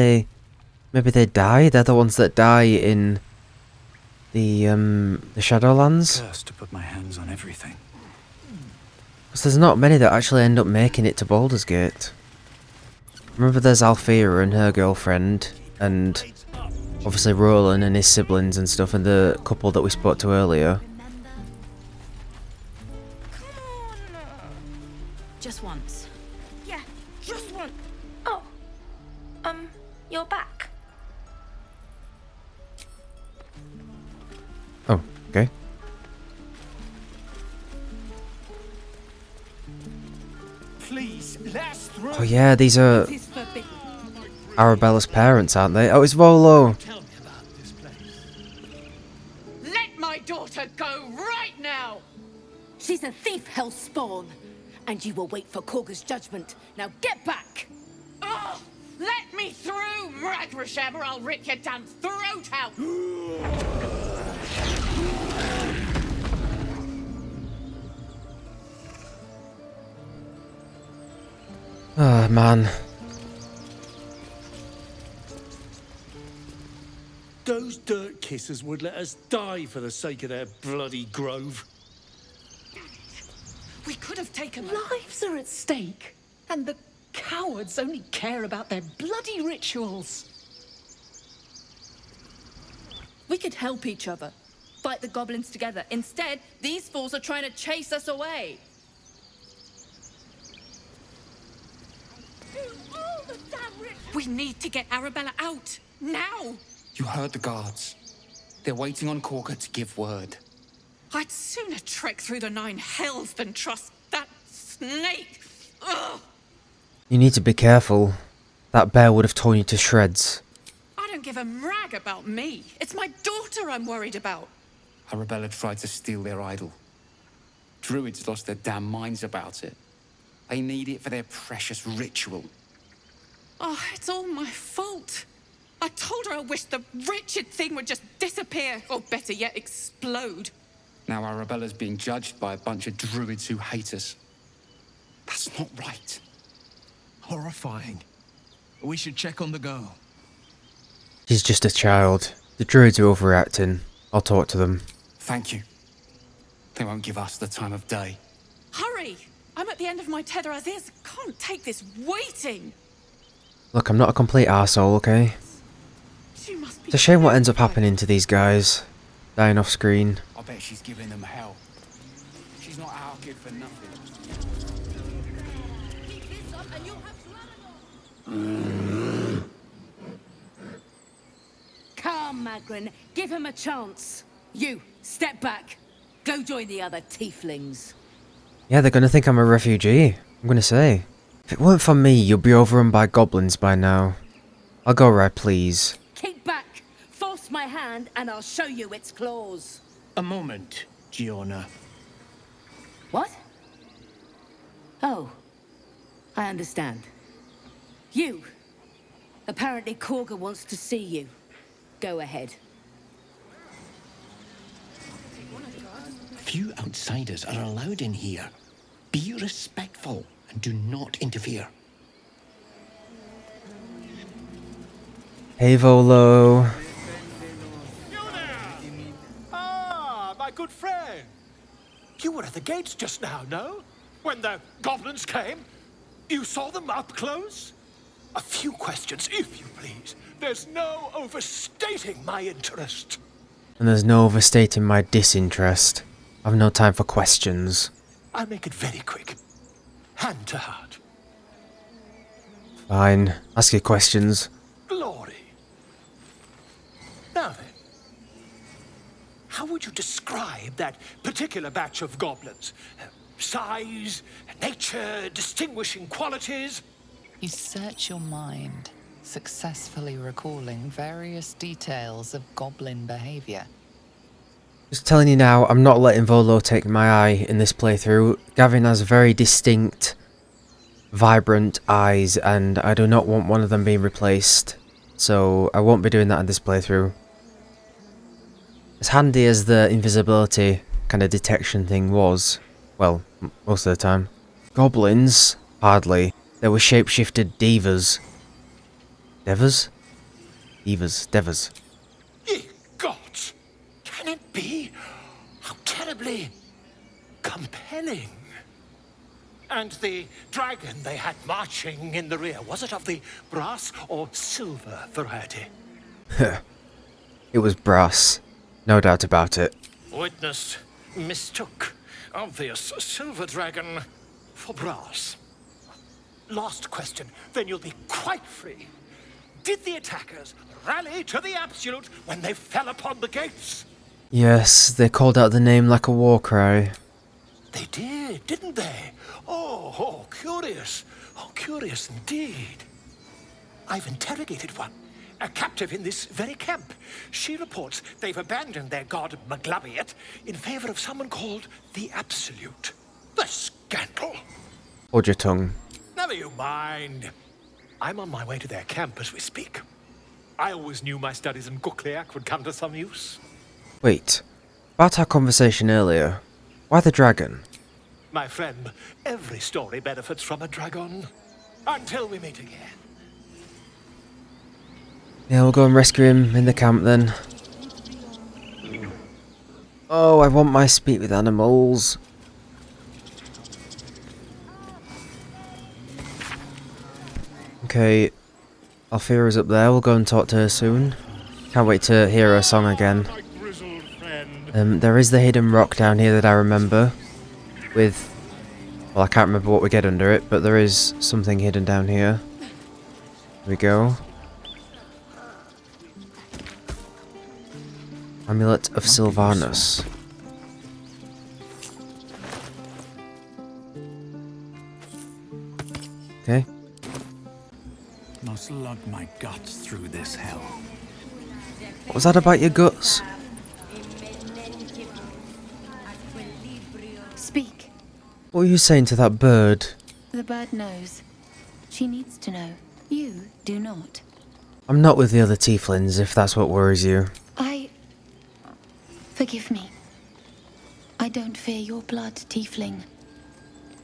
Speaker 1: maybe they die. They're the ones that die in the Shadowlands.
Speaker 10: Cursed to put my hands on everything.
Speaker 1: Because there's not many that actually end up making it to Baldur's Gate. Remember, there's Althea and her girlfriend, and obviously Roland and his siblings and stuff, and the couple that we spoke to earlier.
Speaker 21: Just once. Yeah, just once. Oh, you're back.
Speaker 1: Oh, okay.
Speaker 10: Please, let us through.
Speaker 1: Oh yeah, these are Arabella's parents, aren't they? Oh, it's Volo.
Speaker 14: Let my daughter go right now! She's a thief, hellspawn, and you will wait for Korga's judgment. Now get back! Oh, let me through, Mragrasham, or I'll rip your damn throat out!
Speaker 1: Oh, man.
Speaker 15: Those dirt kissers would let us die for the sake of their bloody grove.
Speaker 14: We could have taken lives are at stake.
Speaker 2: And the cowards only care about their bloody rituals.
Speaker 14: We could help each other. Fight the goblins together. Instead, these fools are trying to chase us away.
Speaker 20: We need to get Arabella out. Now!
Speaker 19: You heard the guards. They're waiting on Corker to give word.
Speaker 20: I'd sooner trek through the 9 hells than trust that snake. Ugh!
Speaker 1: You need to be careful. That bear would have torn you to shreds.
Speaker 20: I don't give a rag about me. It's my daughter I'm worried about.
Speaker 19: Arabella tried to steal their idol. Druids lost their damn minds about it. They need it for their precious ritual.
Speaker 20: Oh, it's all my fault. I told her I wished the wretched thing would just disappear, or better yet, explode.
Speaker 19: Now Arabella's being judged by a bunch of druids who hate us. That's not right.
Speaker 16: Horrifying. We should check on the girl.
Speaker 1: She's just a child. The druids are overreacting. I'll talk to them.
Speaker 19: Thank you. They won't give us the time of day.
Speaker 20: Hurry! I'm at the end of my tether as is. Can't take this waiting.
Speaker 1: Look, I'm not a complete arsehole, okay? It's a shame what ends up happening to these guys. Dying off screen.
Speaker 19: I bet she's giving them hell. She's not our kid for nothing.
Speaker 14: Come, Magrin. Give him a chance. You, step back. Go join the other tieflings.
Speaker 1: Yeah, they're gonna think I'm a refugee. I'm gonna say. If it weren't for me, you'll be overrun by goblins by now. I'll go right, please.
Speaker 14: Keep back. Force my hand and I'll show you its claws.
Speaker 22: A moment, Giona.
Speaker 14: What? Oh. I understand. You. Apparently Korga wants to see you. Go ahead.
Speaker 22: Few outsiders are allowed in here. Be respectful and do not interfere.
Speaker 1: Hey, Volo.
Speaker 15: Ah, my good friend. You were at the gates just now, no? When the goblins came? You saw them up close? A few questions, if you please. There's no overstating my interest.
Speaker 1: And there's no overstating my disinterest. I've no time for questions.
Speaker 15: I'll make it very quick. Hand to heart.
Speaker 1: Fine. Ask your questions.
Speaker 15: Glory. Now then, how would you describe that particular batch of goblins? Size, nature, distinguishing qualities?
Speaker 4: You search your mind, successfully recalling various details of goblin behavior.
Speaker 1: Just telling you now, I'm not letting Volo take my eye in this playthrough. Gavvin has very distinct, vibrant eyes, and I do not want one of them being replaced. So I won't be doing that in this playthrough. As handy as the invisibility kind of detection thing was, well, most of the time. Goblins? Hardly. There were shape-shifted divas. Devas? Divas. Devas.
Speaker 15: Ye gods! Can it be? How terribly compelling. And the dragon they had marching in the rear, was it of the brass or silver variety?
Speaker 1: It was brass. No doubt about it.
Speaker 15: Witness mistook obvious silver dragon for brass. Last question, then you'll be quite free. Did the attackers rally to the absolute when they fell upon the gates?
Speaker 1: Yes, they called out the name like a war cry.
Speaker 15: They did, didn't they? Oh, curious. Oh, curious indeed. I've interrogated one, a captive in this very camp. She reports they've abandoned their god Maglabiet in favor of someone called the Absolute. The scandal!
Speaker 1: Hold your tongue.
Speaker 15: Never you mind. I'm on my way to their camp as we speak. I always knew my studies in Gukliak would come to some use.
Speaker 1: Wait, about our conversation earlier, why the dragon?
Speaker 15: My friend, every story benefits from a dragon. Until we meet again.
Speaker 1: Yeah, we'll go and rescue him in the camp then. Oh, I want my speak with animals. Okay, Alfira's up there. We'll go and talk to her soon. Can't wait to hear her song again. There is the hidden rock down here that I remember. With... well, I can't remember what we get under it, but there is something hidden down here. Here we go. Amulet of Silvanus. Okay.
Speaker 10: Must lug my guts through this hell.
Speaker 1: What was that about your guts?
Speaker 7: Speak.
Speaker 1: What were you saying to that bird?
Speaker 7: The bird knows. She needs to know. You do not.
Speaker 1: I'm not with the other tieflings, if that's what worries you.
Speaker 7: Forgive me. I don't fear your blood, tiefling.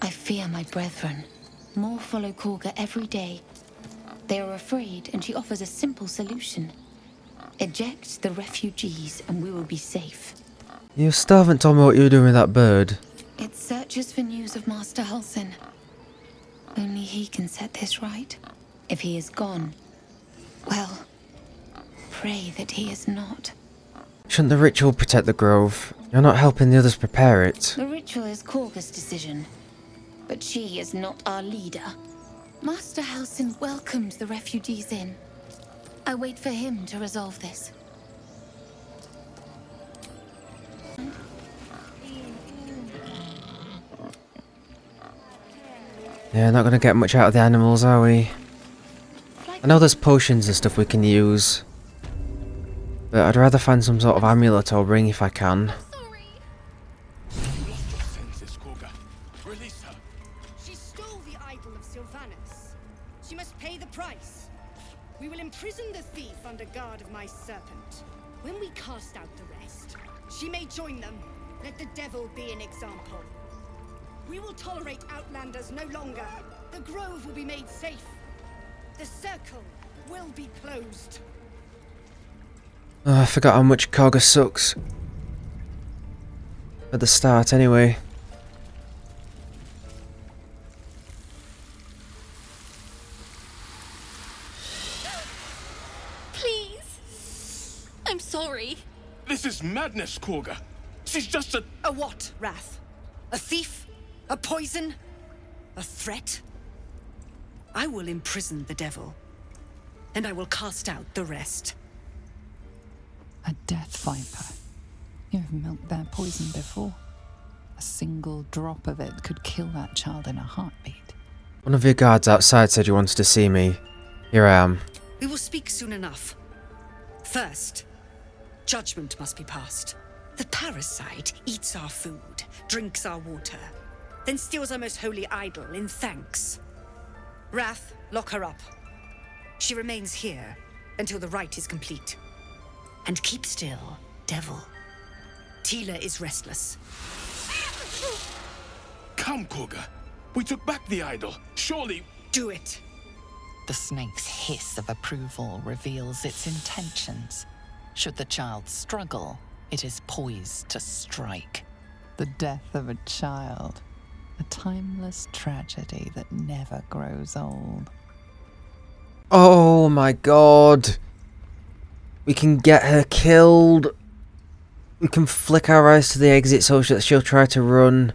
Speaker 7: I fear my brethren. More follow Korga every day. They are afraid, and she offers a simple solution. Eject the refugees, and we will be safe.
Speaker 1: You still haven't told me what you were doing with that bird.
Speaker 7: It searches for news of Master Halsin. Only he can set this right. If he is gone, well, pray that he is not.
Speaker 1: Shouldn't the ritual protect the grove? You're not helping the others prepare it.
Speaker 7: The ritual is Korga's decision, but she is not our leader. Master Halsin welcomed the refugees in. I wait for him to resolve this.
Speaker 1: Yeah, not gonna get much out of the animals, are we? I know there's potions and stuff we can use. But I'd rather find some sort of amulet or ring if I can.
Speaker 11: She stole the idol of Silvanus. She must pay the price. We will imprison the thief under guard of my serpent. When we cast out the rest, she may join them. Let the devil be an example. We will tolerate outlanders no longer. The grove will be made safe. The circle will be closed.
Speaker 1: Oh, I forgot how much Korga sucks. At the start, anyway.
Speaker 23: Please. I'm sorry.
Speaker 15: This is madness, Korga. She's just a...
Speaker 11: A what, Wrath? A thief? A poison? A threat? I will imprison the devil, and I will cast out the rest.
Speaker 4: A death viper. You've milked their poison before. A single drop of it could kill that child in a heartbeat.
Speaker 1: One of your guards outside said you wanted to see me. Here I am.
Speaker 11: We will speak soon enough. First, judgment must be passed. The parasite eats our food, drinks our water, then steals our most holy idol in thanks. Wrath, lock her up. She remains here until the rite is complete. And keep still, devil. Tila is restless.
Speaker 15: Come, Korga. We took back the idol. Surely...
Speaker 11: Do it.
Speaker 4: The snake's hiss of approval reveals its intentions. Should the child struggle, it is poised to strike. The death of a child. A timeless tragedy that never grows old.
Speaker 1: Oh my god. We can get her killed. We can flick our eyes to the exit so that she'll try to run.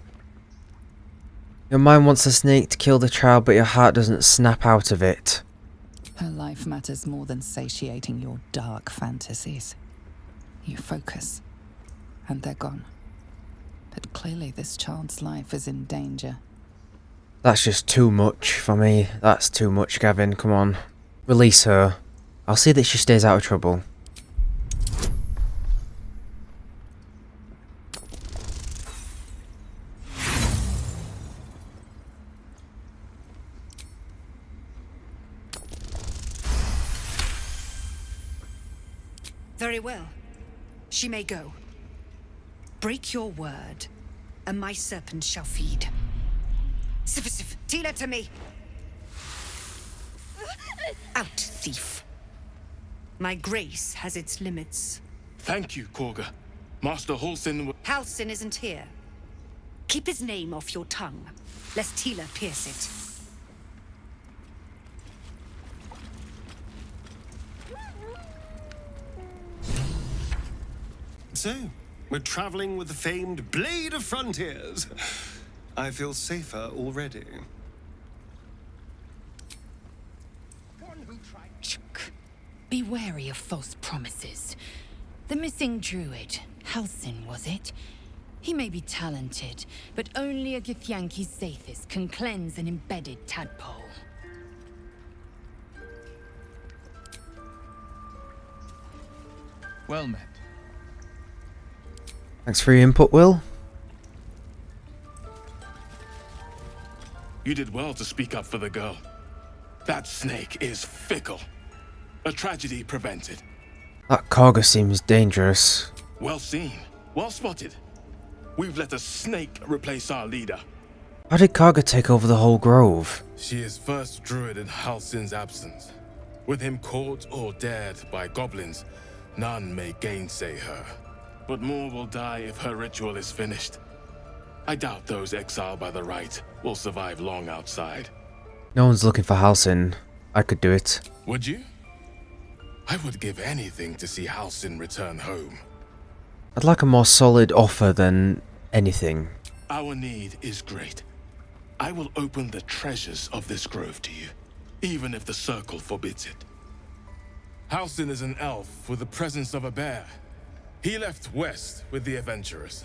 Speaker 1: Your mind wants the snake to kill the child, but your heart doesn't snap out of it.
Speaker 4: Her life matters more than satiating your dark fantasies. You focus, and they're gone. But clearly this child's life is in danger.
Speaker 1: That's just too much for me. That's too much, Gavvin. Come on. Release her. I'll see that she stays out of trouble.
Speaker 11: Very well. She may go. Break your word, and my serpent shall feed. Sif, Tila to me! Out, thief. My grace has its limits.
Speaker 15: Thank you, Korga. Master Halsin...
Speaker 11: Halsin isn't here. Keep his name off your tongue, lest Tila pierce it.
Speaker 3: So, we're traveling with the famed Blade of Frontiers. I feel safer already.
Speaker 5: Be wary of false promises. The missing druid, Halsin, was it? He may be talented, but only a Githyanki's Zathis can cleanse an embedded tadpole.
Speaker 16: Well met.
Speaker 1: Thanks for your input, Will.
Speaker 8: You did well to speak up for the girl. That snake is fickle. A tragedy prevented.
Speaker 1: That Karga seems dangerous.
Speaker 8: Well seen. Well spotted. We've let a snake replace our leader.
Speaker 1: How did Karga take over the whole grove?
Speaker 8: She is first druid in Halsin's absence. With him caught or dared by goblins, none may gainsay her. But more will die if her ritual is finished. I doubt those exiled by the rite will survive long outside.
Speaker 1: No one's looking for Halsin. I could do it.
Speaker 8: Would you? I would give anything to see Halsin return home.
Speaker 1: I'd like a more solid offer than anything.
Speaker 8: Our need is great. I will open the treasures of this grove to you, even if the circle forbids it. Halsin is an elf with the presence of a bear. He left west with the adventurers.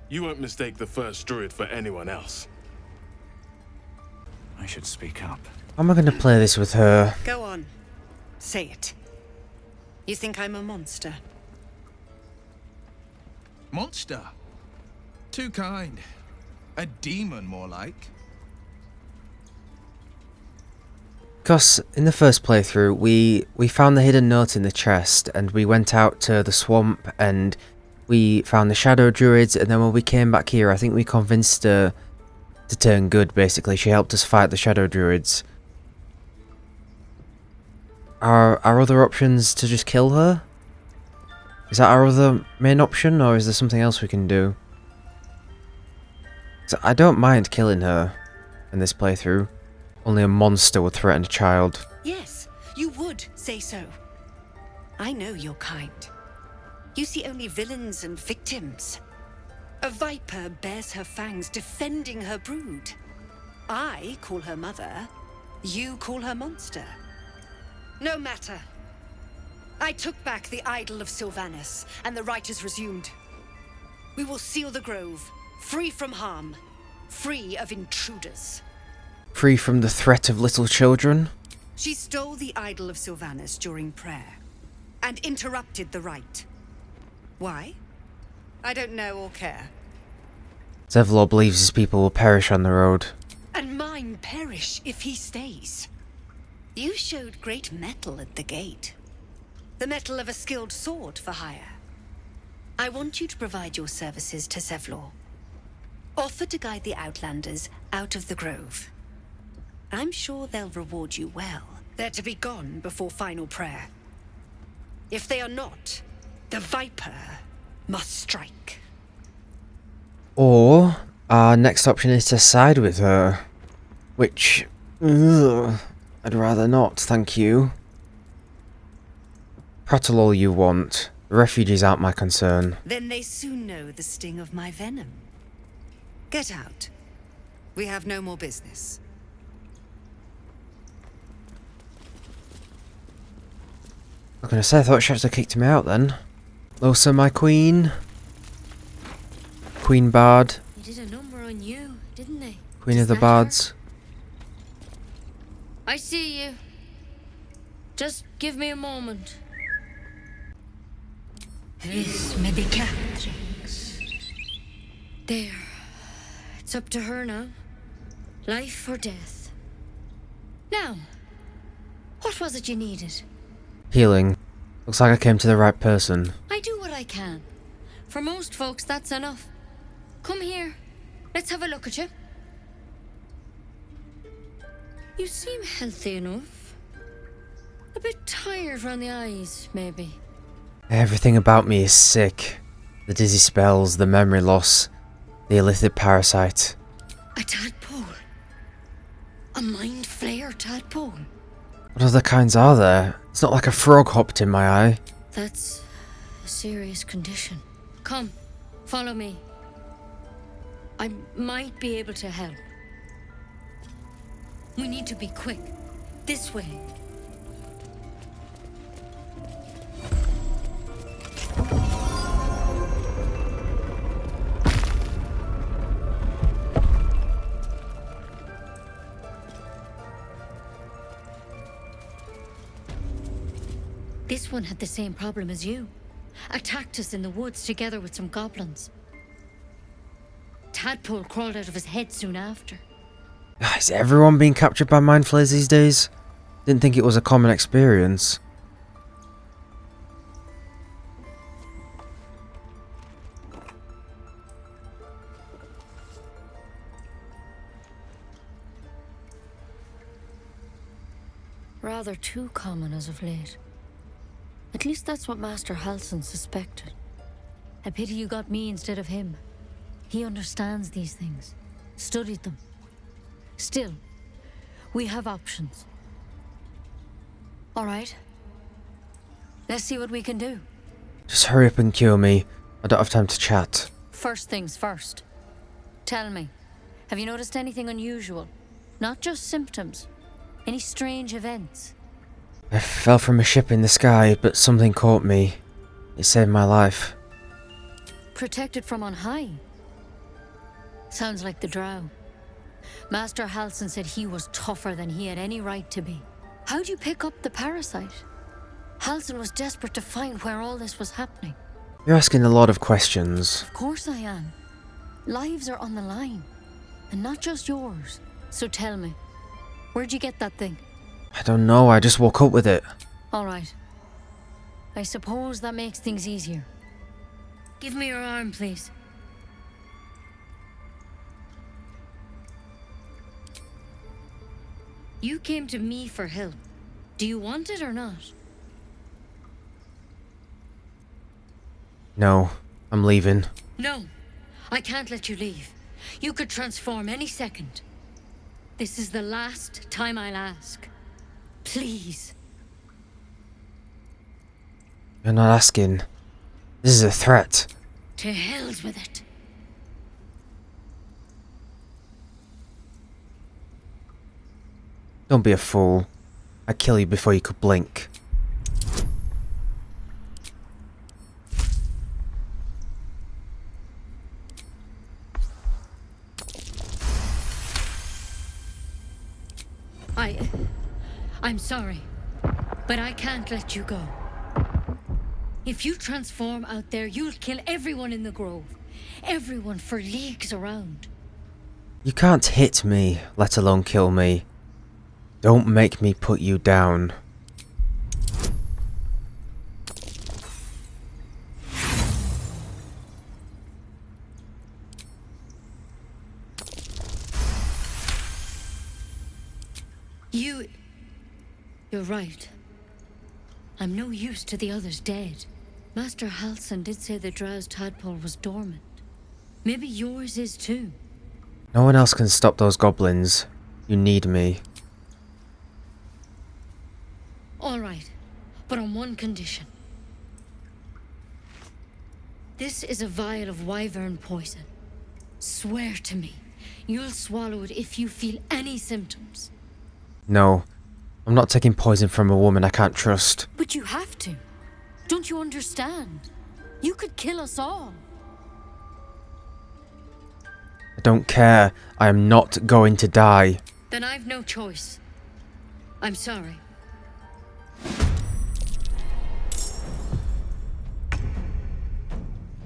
Speaker 8: You won't mistake the first druid for anyone else.
Speaker 10: I should speak up.
Speaker 1: How am I going to play this with her?
Speaker 11: Go on. Say it. You think I'm a monster?
Speaker 16: Monster? Too kind. A demon, more like.
Speaker 1: Because in the first playthrough, we found the hidden note in the chest, and we went out to the swamp, and we found the shadow druids, and then when we came back here, I think we convinced her to turn good, basically. She helped us fight the shadow druids. Are our other options to just kill her? Is that our other main option, or is there something else we can do? 'Cause I don't mind killing her in this playthrough. Only a monster would threaten a child.
Speaker 11: Yes, you would say so. I know your kind. You see only villains and victims. A viper bears her fangs defending her brood. I call her mother. You call her monster. No matter. I took back the idol of Silvanus, and the rite is resumed. We will seal the grove, free from harm, free of intruders.
Speaker 1: Free from the threat of little children?
Speaker 11: She stole the idol of Silvanus during prayer, and interrupted the rite. Why? I don't know or care.
Speaker 1: Zevlor believes his people will perish on the road.
Speaker 11: And mine perish if he stays. You showed great mettle at the gate. The mettle of a skilled sword for hire. I want you to provide your services to Zevlor. Offer to guide the Outlanders out of the grove. I'm sure they'll reward you well. They're to be gone before final prayer. If they are not, the Viper must strike.
Speaker 1: Or, our next option is to side with her. Which, I'd rather not, thank you. Prattle all you want. The refugees aren't my concern.
Speaker 11: Then they soon know the sting of my venom. Get out. We have no more business.
Speaker 1: I was gonna say, I thought she actually kicked me out then. Losa, my queen. Queen Bard.
Speaker 23: They did a number on you, didn't they?
Speaker 1: Queen of the Bards.
Speaker 23: I see you. Just give me a moment.
Speaker 5: This medicatrix.
Speaker 23: There. It's up to her now. Life or death. Now, what was it you needed?
Speaker 1: Healing. Looks like I came to the right person.
Speaker 23: I do what I can. For most folks, that's enough. Come here. Let's have a look at you. You seem healthy enough. A bit tired round the eyes, maybe.
Speaker 1: Everything about me is sick. The dizzy spells, the memory loss, the illithid parasite.
Speaker 23: A tadpole. A mind flayer tadpole.
Speaker 1: What other kinds are there? It's not like a frog hopped in my eye.
Speaker 23: That's a serious condition. Come, follow me. I might be able to help. We need to be quick. This way. This one had the same problem as you. Attacked us in the woods together with some goblins. Tadpole crawled out of his head soon after.
Speaker 1: Is everyone being captured by mind flayers these days? Didn't think it was a common experience.
Speaker 23: Rather too common as of late. At least that's what Master Halsin suspected. A pity you got me instead of him. He understands these things. Studied them. Still, we have options. All right. Let's see what we can do.
Speaker 1: Just hurry up and cure me. I don't have time to chat.
Speaker 23: First things first. Tell me, have you noticed anything unusual? Not just symptoms. Any strange events?
Speaker 1: I fell from a ship in the sky, but something caught me. It saved my life.
Speaker 23: Protected from on high? Sounds like the drow. Master Halsin said he was tougher than he had any right to be. How'd you pick up the parasite? Halsin was desperate to find where all this was happening.
Speaker 1: You're asking a lot of questions.
Speaker 23: Of course I am. Lives are on the line. And not just yours. So tell me, where'd you get that thing?
Speaker 1: I don't know, I just woke up with it.
Speaker 23: All right. I suppose that makes things easier. Give me your arm, please. You came to me for help. Do you want it or not?
Speaker 1: No, I'm leaving.
Speaker 23: No, I can't let you leave. You could transform any second. This is the last time I'll ask. Please.
Speaker 1: You're not asking. This is a threat.
Speaker 23: To hell's with it.
Speaker 1: Don't be a fool. I'd kill you before you could blink.
Speaker 23: I'm sorry, but I can't let you go. If you transform out there, you'll kill everyone in the grove. Everyone for leagues around.
Speaker 1: You can't hit me, let alone kill me. Don't make me put you down.
Speaker 23: You're right. I'm no use to the others dead. Master Halsin did say the drow's tadpole was dormant. Maybe yours is too.
Speaker 1: No one else can stop those goblins. You need me.
Speaker 23: All right, but on one condition. This is a vial of wyvern poison. Swear to me, you'll swallow it if you feel any symptoms.
Speaker 1: No, I'm not taking poison from a woman I can't trust.
Speaker 23: But you have to. Don't you understand? You could kill us all.
Speaker 1: I don't care. I am not going to die.
Speaker 23: Then I've no choice. I'm sorry.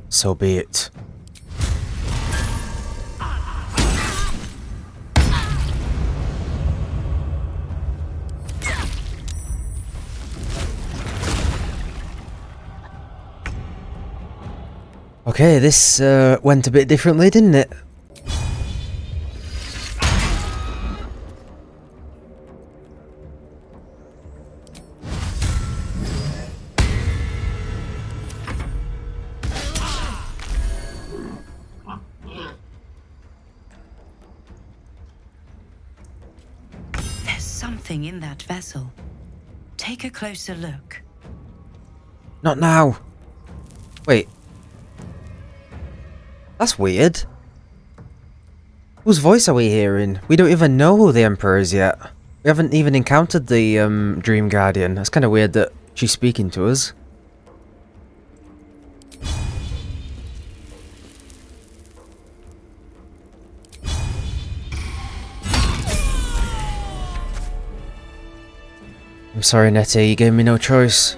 Speaker 1: So be it. Okay, this went a bit differently, didn't it?
Speaker 9: There's something in that vessel. Take a closer look.
Speaker 1: Not now. Wait. That's weird. Whose voice are we hearing? We don't even know who the Emperor is yet. We haven't even encountered the Dream Guardian. That's kind of weird that she's speaking to us. I'm sorry, Nettie, you gave me no choice.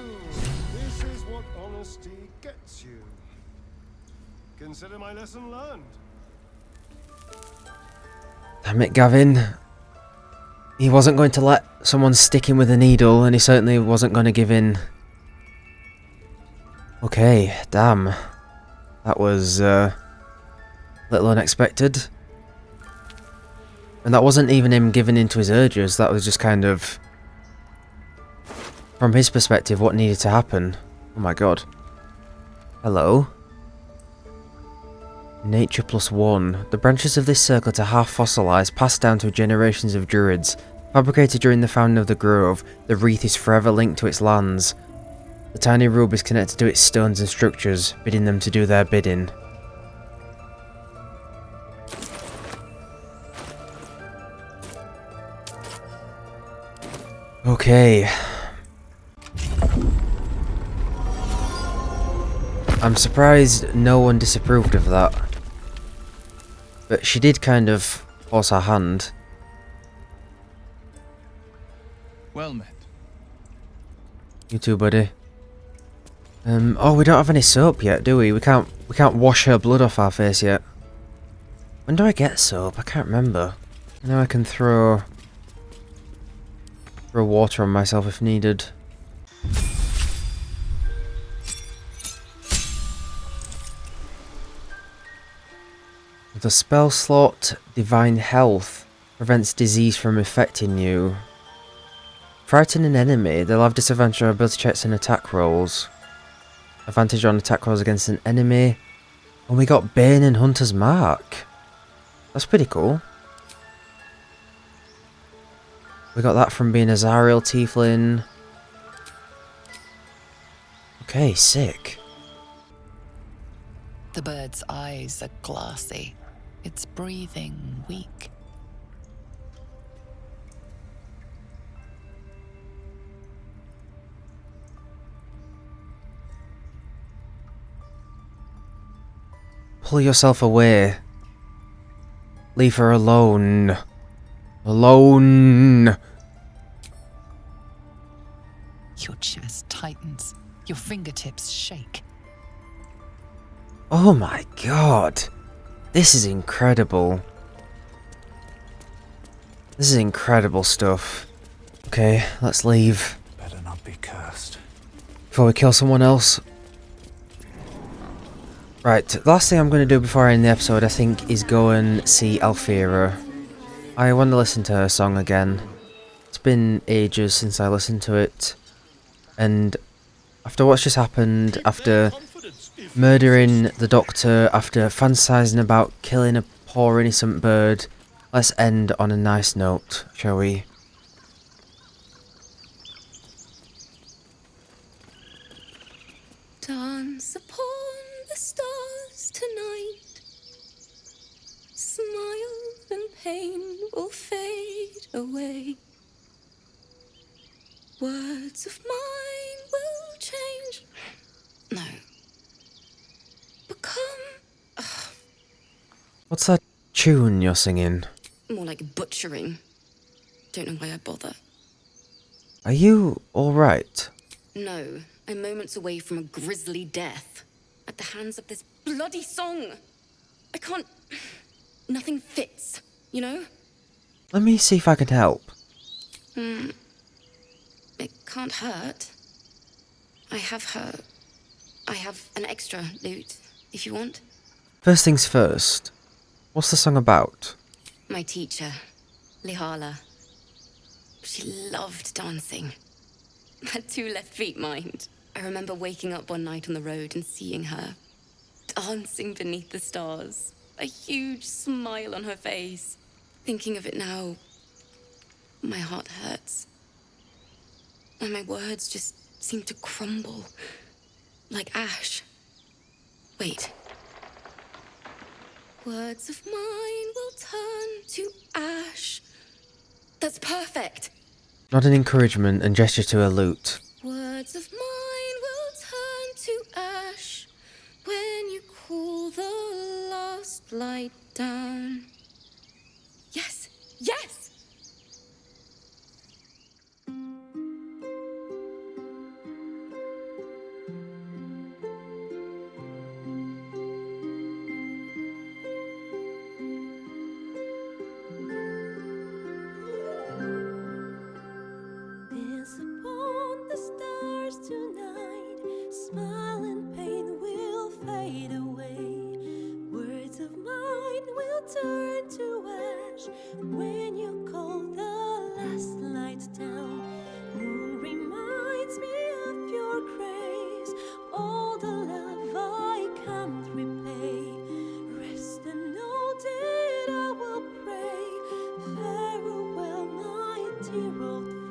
Speaker 3: This is what honesty gets you. Consider my lesson learned.
Speaker 1: Damn it, Gavvin. He wasn't going to let someone stick him with a needle, and he certainly wasn't going to give in. Okay, damn. That was a little unexpected. And that wasn't even him giving in to his urges, that was just kind of, from his perspective, what needed to happen. Oh my god. Hello? Nature +1. The branches of this circlet are half fossilized, passed down through generations of druids. Fabricated during the founding of the grove, the wreath is forever linked to its lands. The tiny rube is connected to its stones and structures, bidding them to do their bidding. Okay. I'm surprised no one disapproved of that. But she did kind of force her hand.
Speaker 16: Well met.
Speaker 1: You too, buddy. Oh, we don't have any soap yet, do we? We can't wash her blood off our face yet. When do I get soap? I can't remember. I know I can throw water on myself if needed. The spell slot, Divine Health, prevents disease from affecting you. Frighten an enemy, they'll have disadvantage on ability checks and attack rolls. Advantage on attack rolls against an enemy. And we got Bane and Hunter's Mark. That's pretty cool. We got that from being a Zariel Tiefling. Okay, sick.
Speaker 4: The bird's eyes are glassy. Its breathing weak.
Speaker 1: Pull yourself away. Leave her alone. Alone.
Speaker 4: Your chest tightens. Your fingertips shake.
Speaker 1: Oh my god. This is incredible. This is incredible stuff. Okay, let's leave.
Speaker 10: Better not be cursed.
Speaker 1: Before we kill someone else. Right, the last thing I'm going to do before I end the episode, I think, is go and see Alfira. I want to listen to her song again. It's been ages since I listened to it. And after what's just happened, after murdering the doctor, after fantasizing about killing a poor innocent bird, let's end on a nice note, shall we?
Speaker 13: Dance upon the stars tonight. Smile and pain will fade away. Words of mine will change. No. Become.
Speaker 1: What's that tune you're singing?
Speaker 13: More like butchering. Don't know why I bother.
Speaker 1: Are you alright?
Speaker 13: No, I'm moments away from a grisly death. At the hands of this bloody song. I can't. Nothing fits, you know?
Speaker 1: Let me see if I can help.
Speaker 13: It can't hurt. I have an extra lute, if you want.
Speaker 1: First things first. What's the song about?
Speaker 13: My teacher, Lihala. She loved dancing. Had 2 left feet, mind. I remember waking up one night on the road and seeing her, dancing beneath the stars, a huge smile on her face. Thinking of it now, my heart hurts. And my words just seem to crumble, like ash. Wait. Words of mine will turn to ash. That's perfect.
Speaker 1: Not an encouragement and gesture to a lute.
Speaker 13: Words of mine will turn to ash when you cool the last light down. Yes, yes!
Speaker 6: Smile and pain will fade away. Words of mine will turn to ash when you call the last light down. Moon reminds me of your grace, all the love I can't repay. Rest and know that I will pray. Farewell, my dear old friend.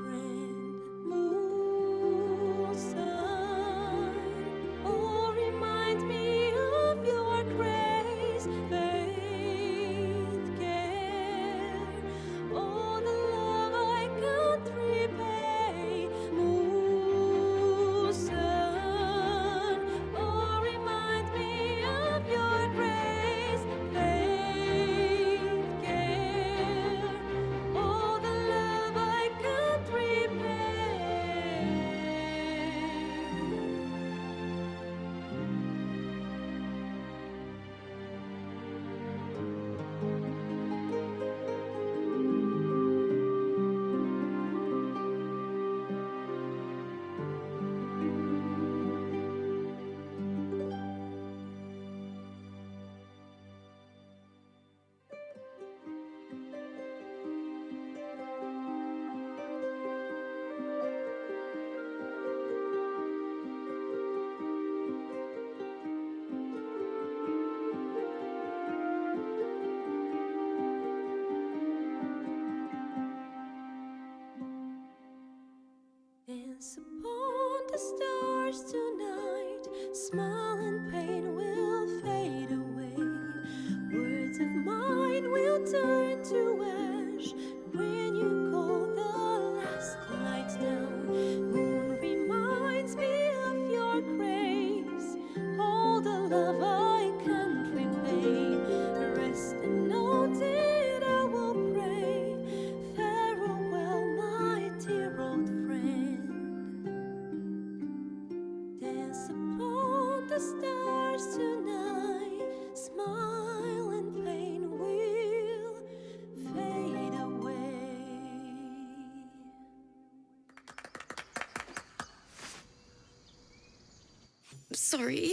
Speaker 6: Dance upon the stars tonight. Smile and pain will fade away. Words of mine will turn to ash when you call the last light down. Moon reminds me of your grace, all the love I can't repay. Rest and know that I will pray. Farewell, my dear old friend. Dance upon the stars tonight. Smile and pain will fade away.
Speaker 13: Sorry.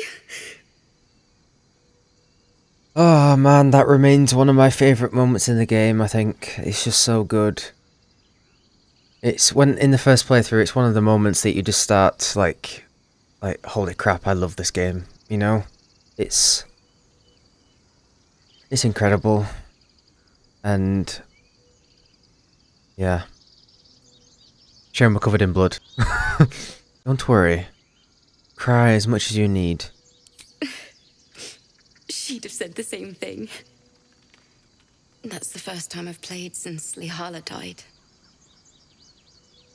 Speaker 1: Oh man, that remains one of my favourite moments in the game, I think. It's just so good. It's when, in the first playthrough, it's one of the moments that you just start, like, holy crap, I love this game, you know? It's incredible. And, yeah. Shame we're covered in blood. Don't worry. Cry as much as you need.
Speaker 13: She'd have said the same thing. That's the first time I've played since Lihala died.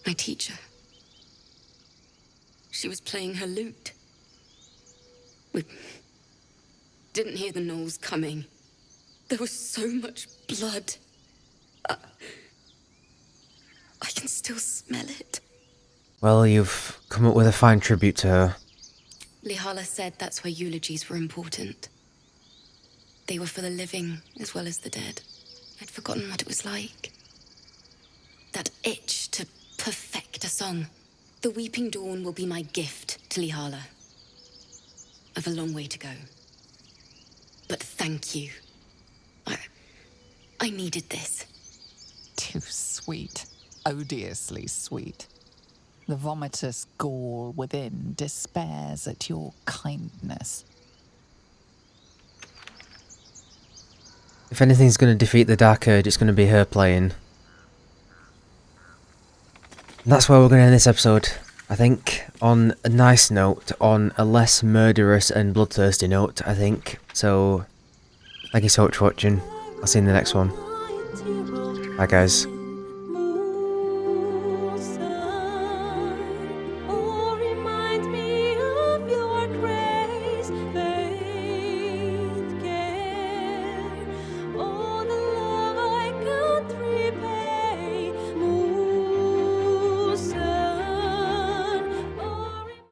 Speaker 13: My teacher. She was playing her lute. We didn't hear the gnolls coming. There was so much blood. I can still smell it.
Speaker 1: Well, you've come up with a fine tribute to her.
Speaker 13: Lihala said that's where eulogies were important. They were for the living as well as the dead. I'd forgotten what it was like. That itch to perfect a song. The Weeping Dawn will be my gift to Lihala. I've a long way to go. But thank you. I needed this.
Speaker 4: Too sweet. Odiously sweet. The vomitous gall within despairs at your kindness.
Speaker 1: If anything's going to defeat the Dark Urge, it's going to be her playing. And that's where we're going to end this episode. I think, on a nice note, on a less murderous and bloodthirsty note, I think. So, thank you so much for watching. I'll see you in the next one. Bye guys.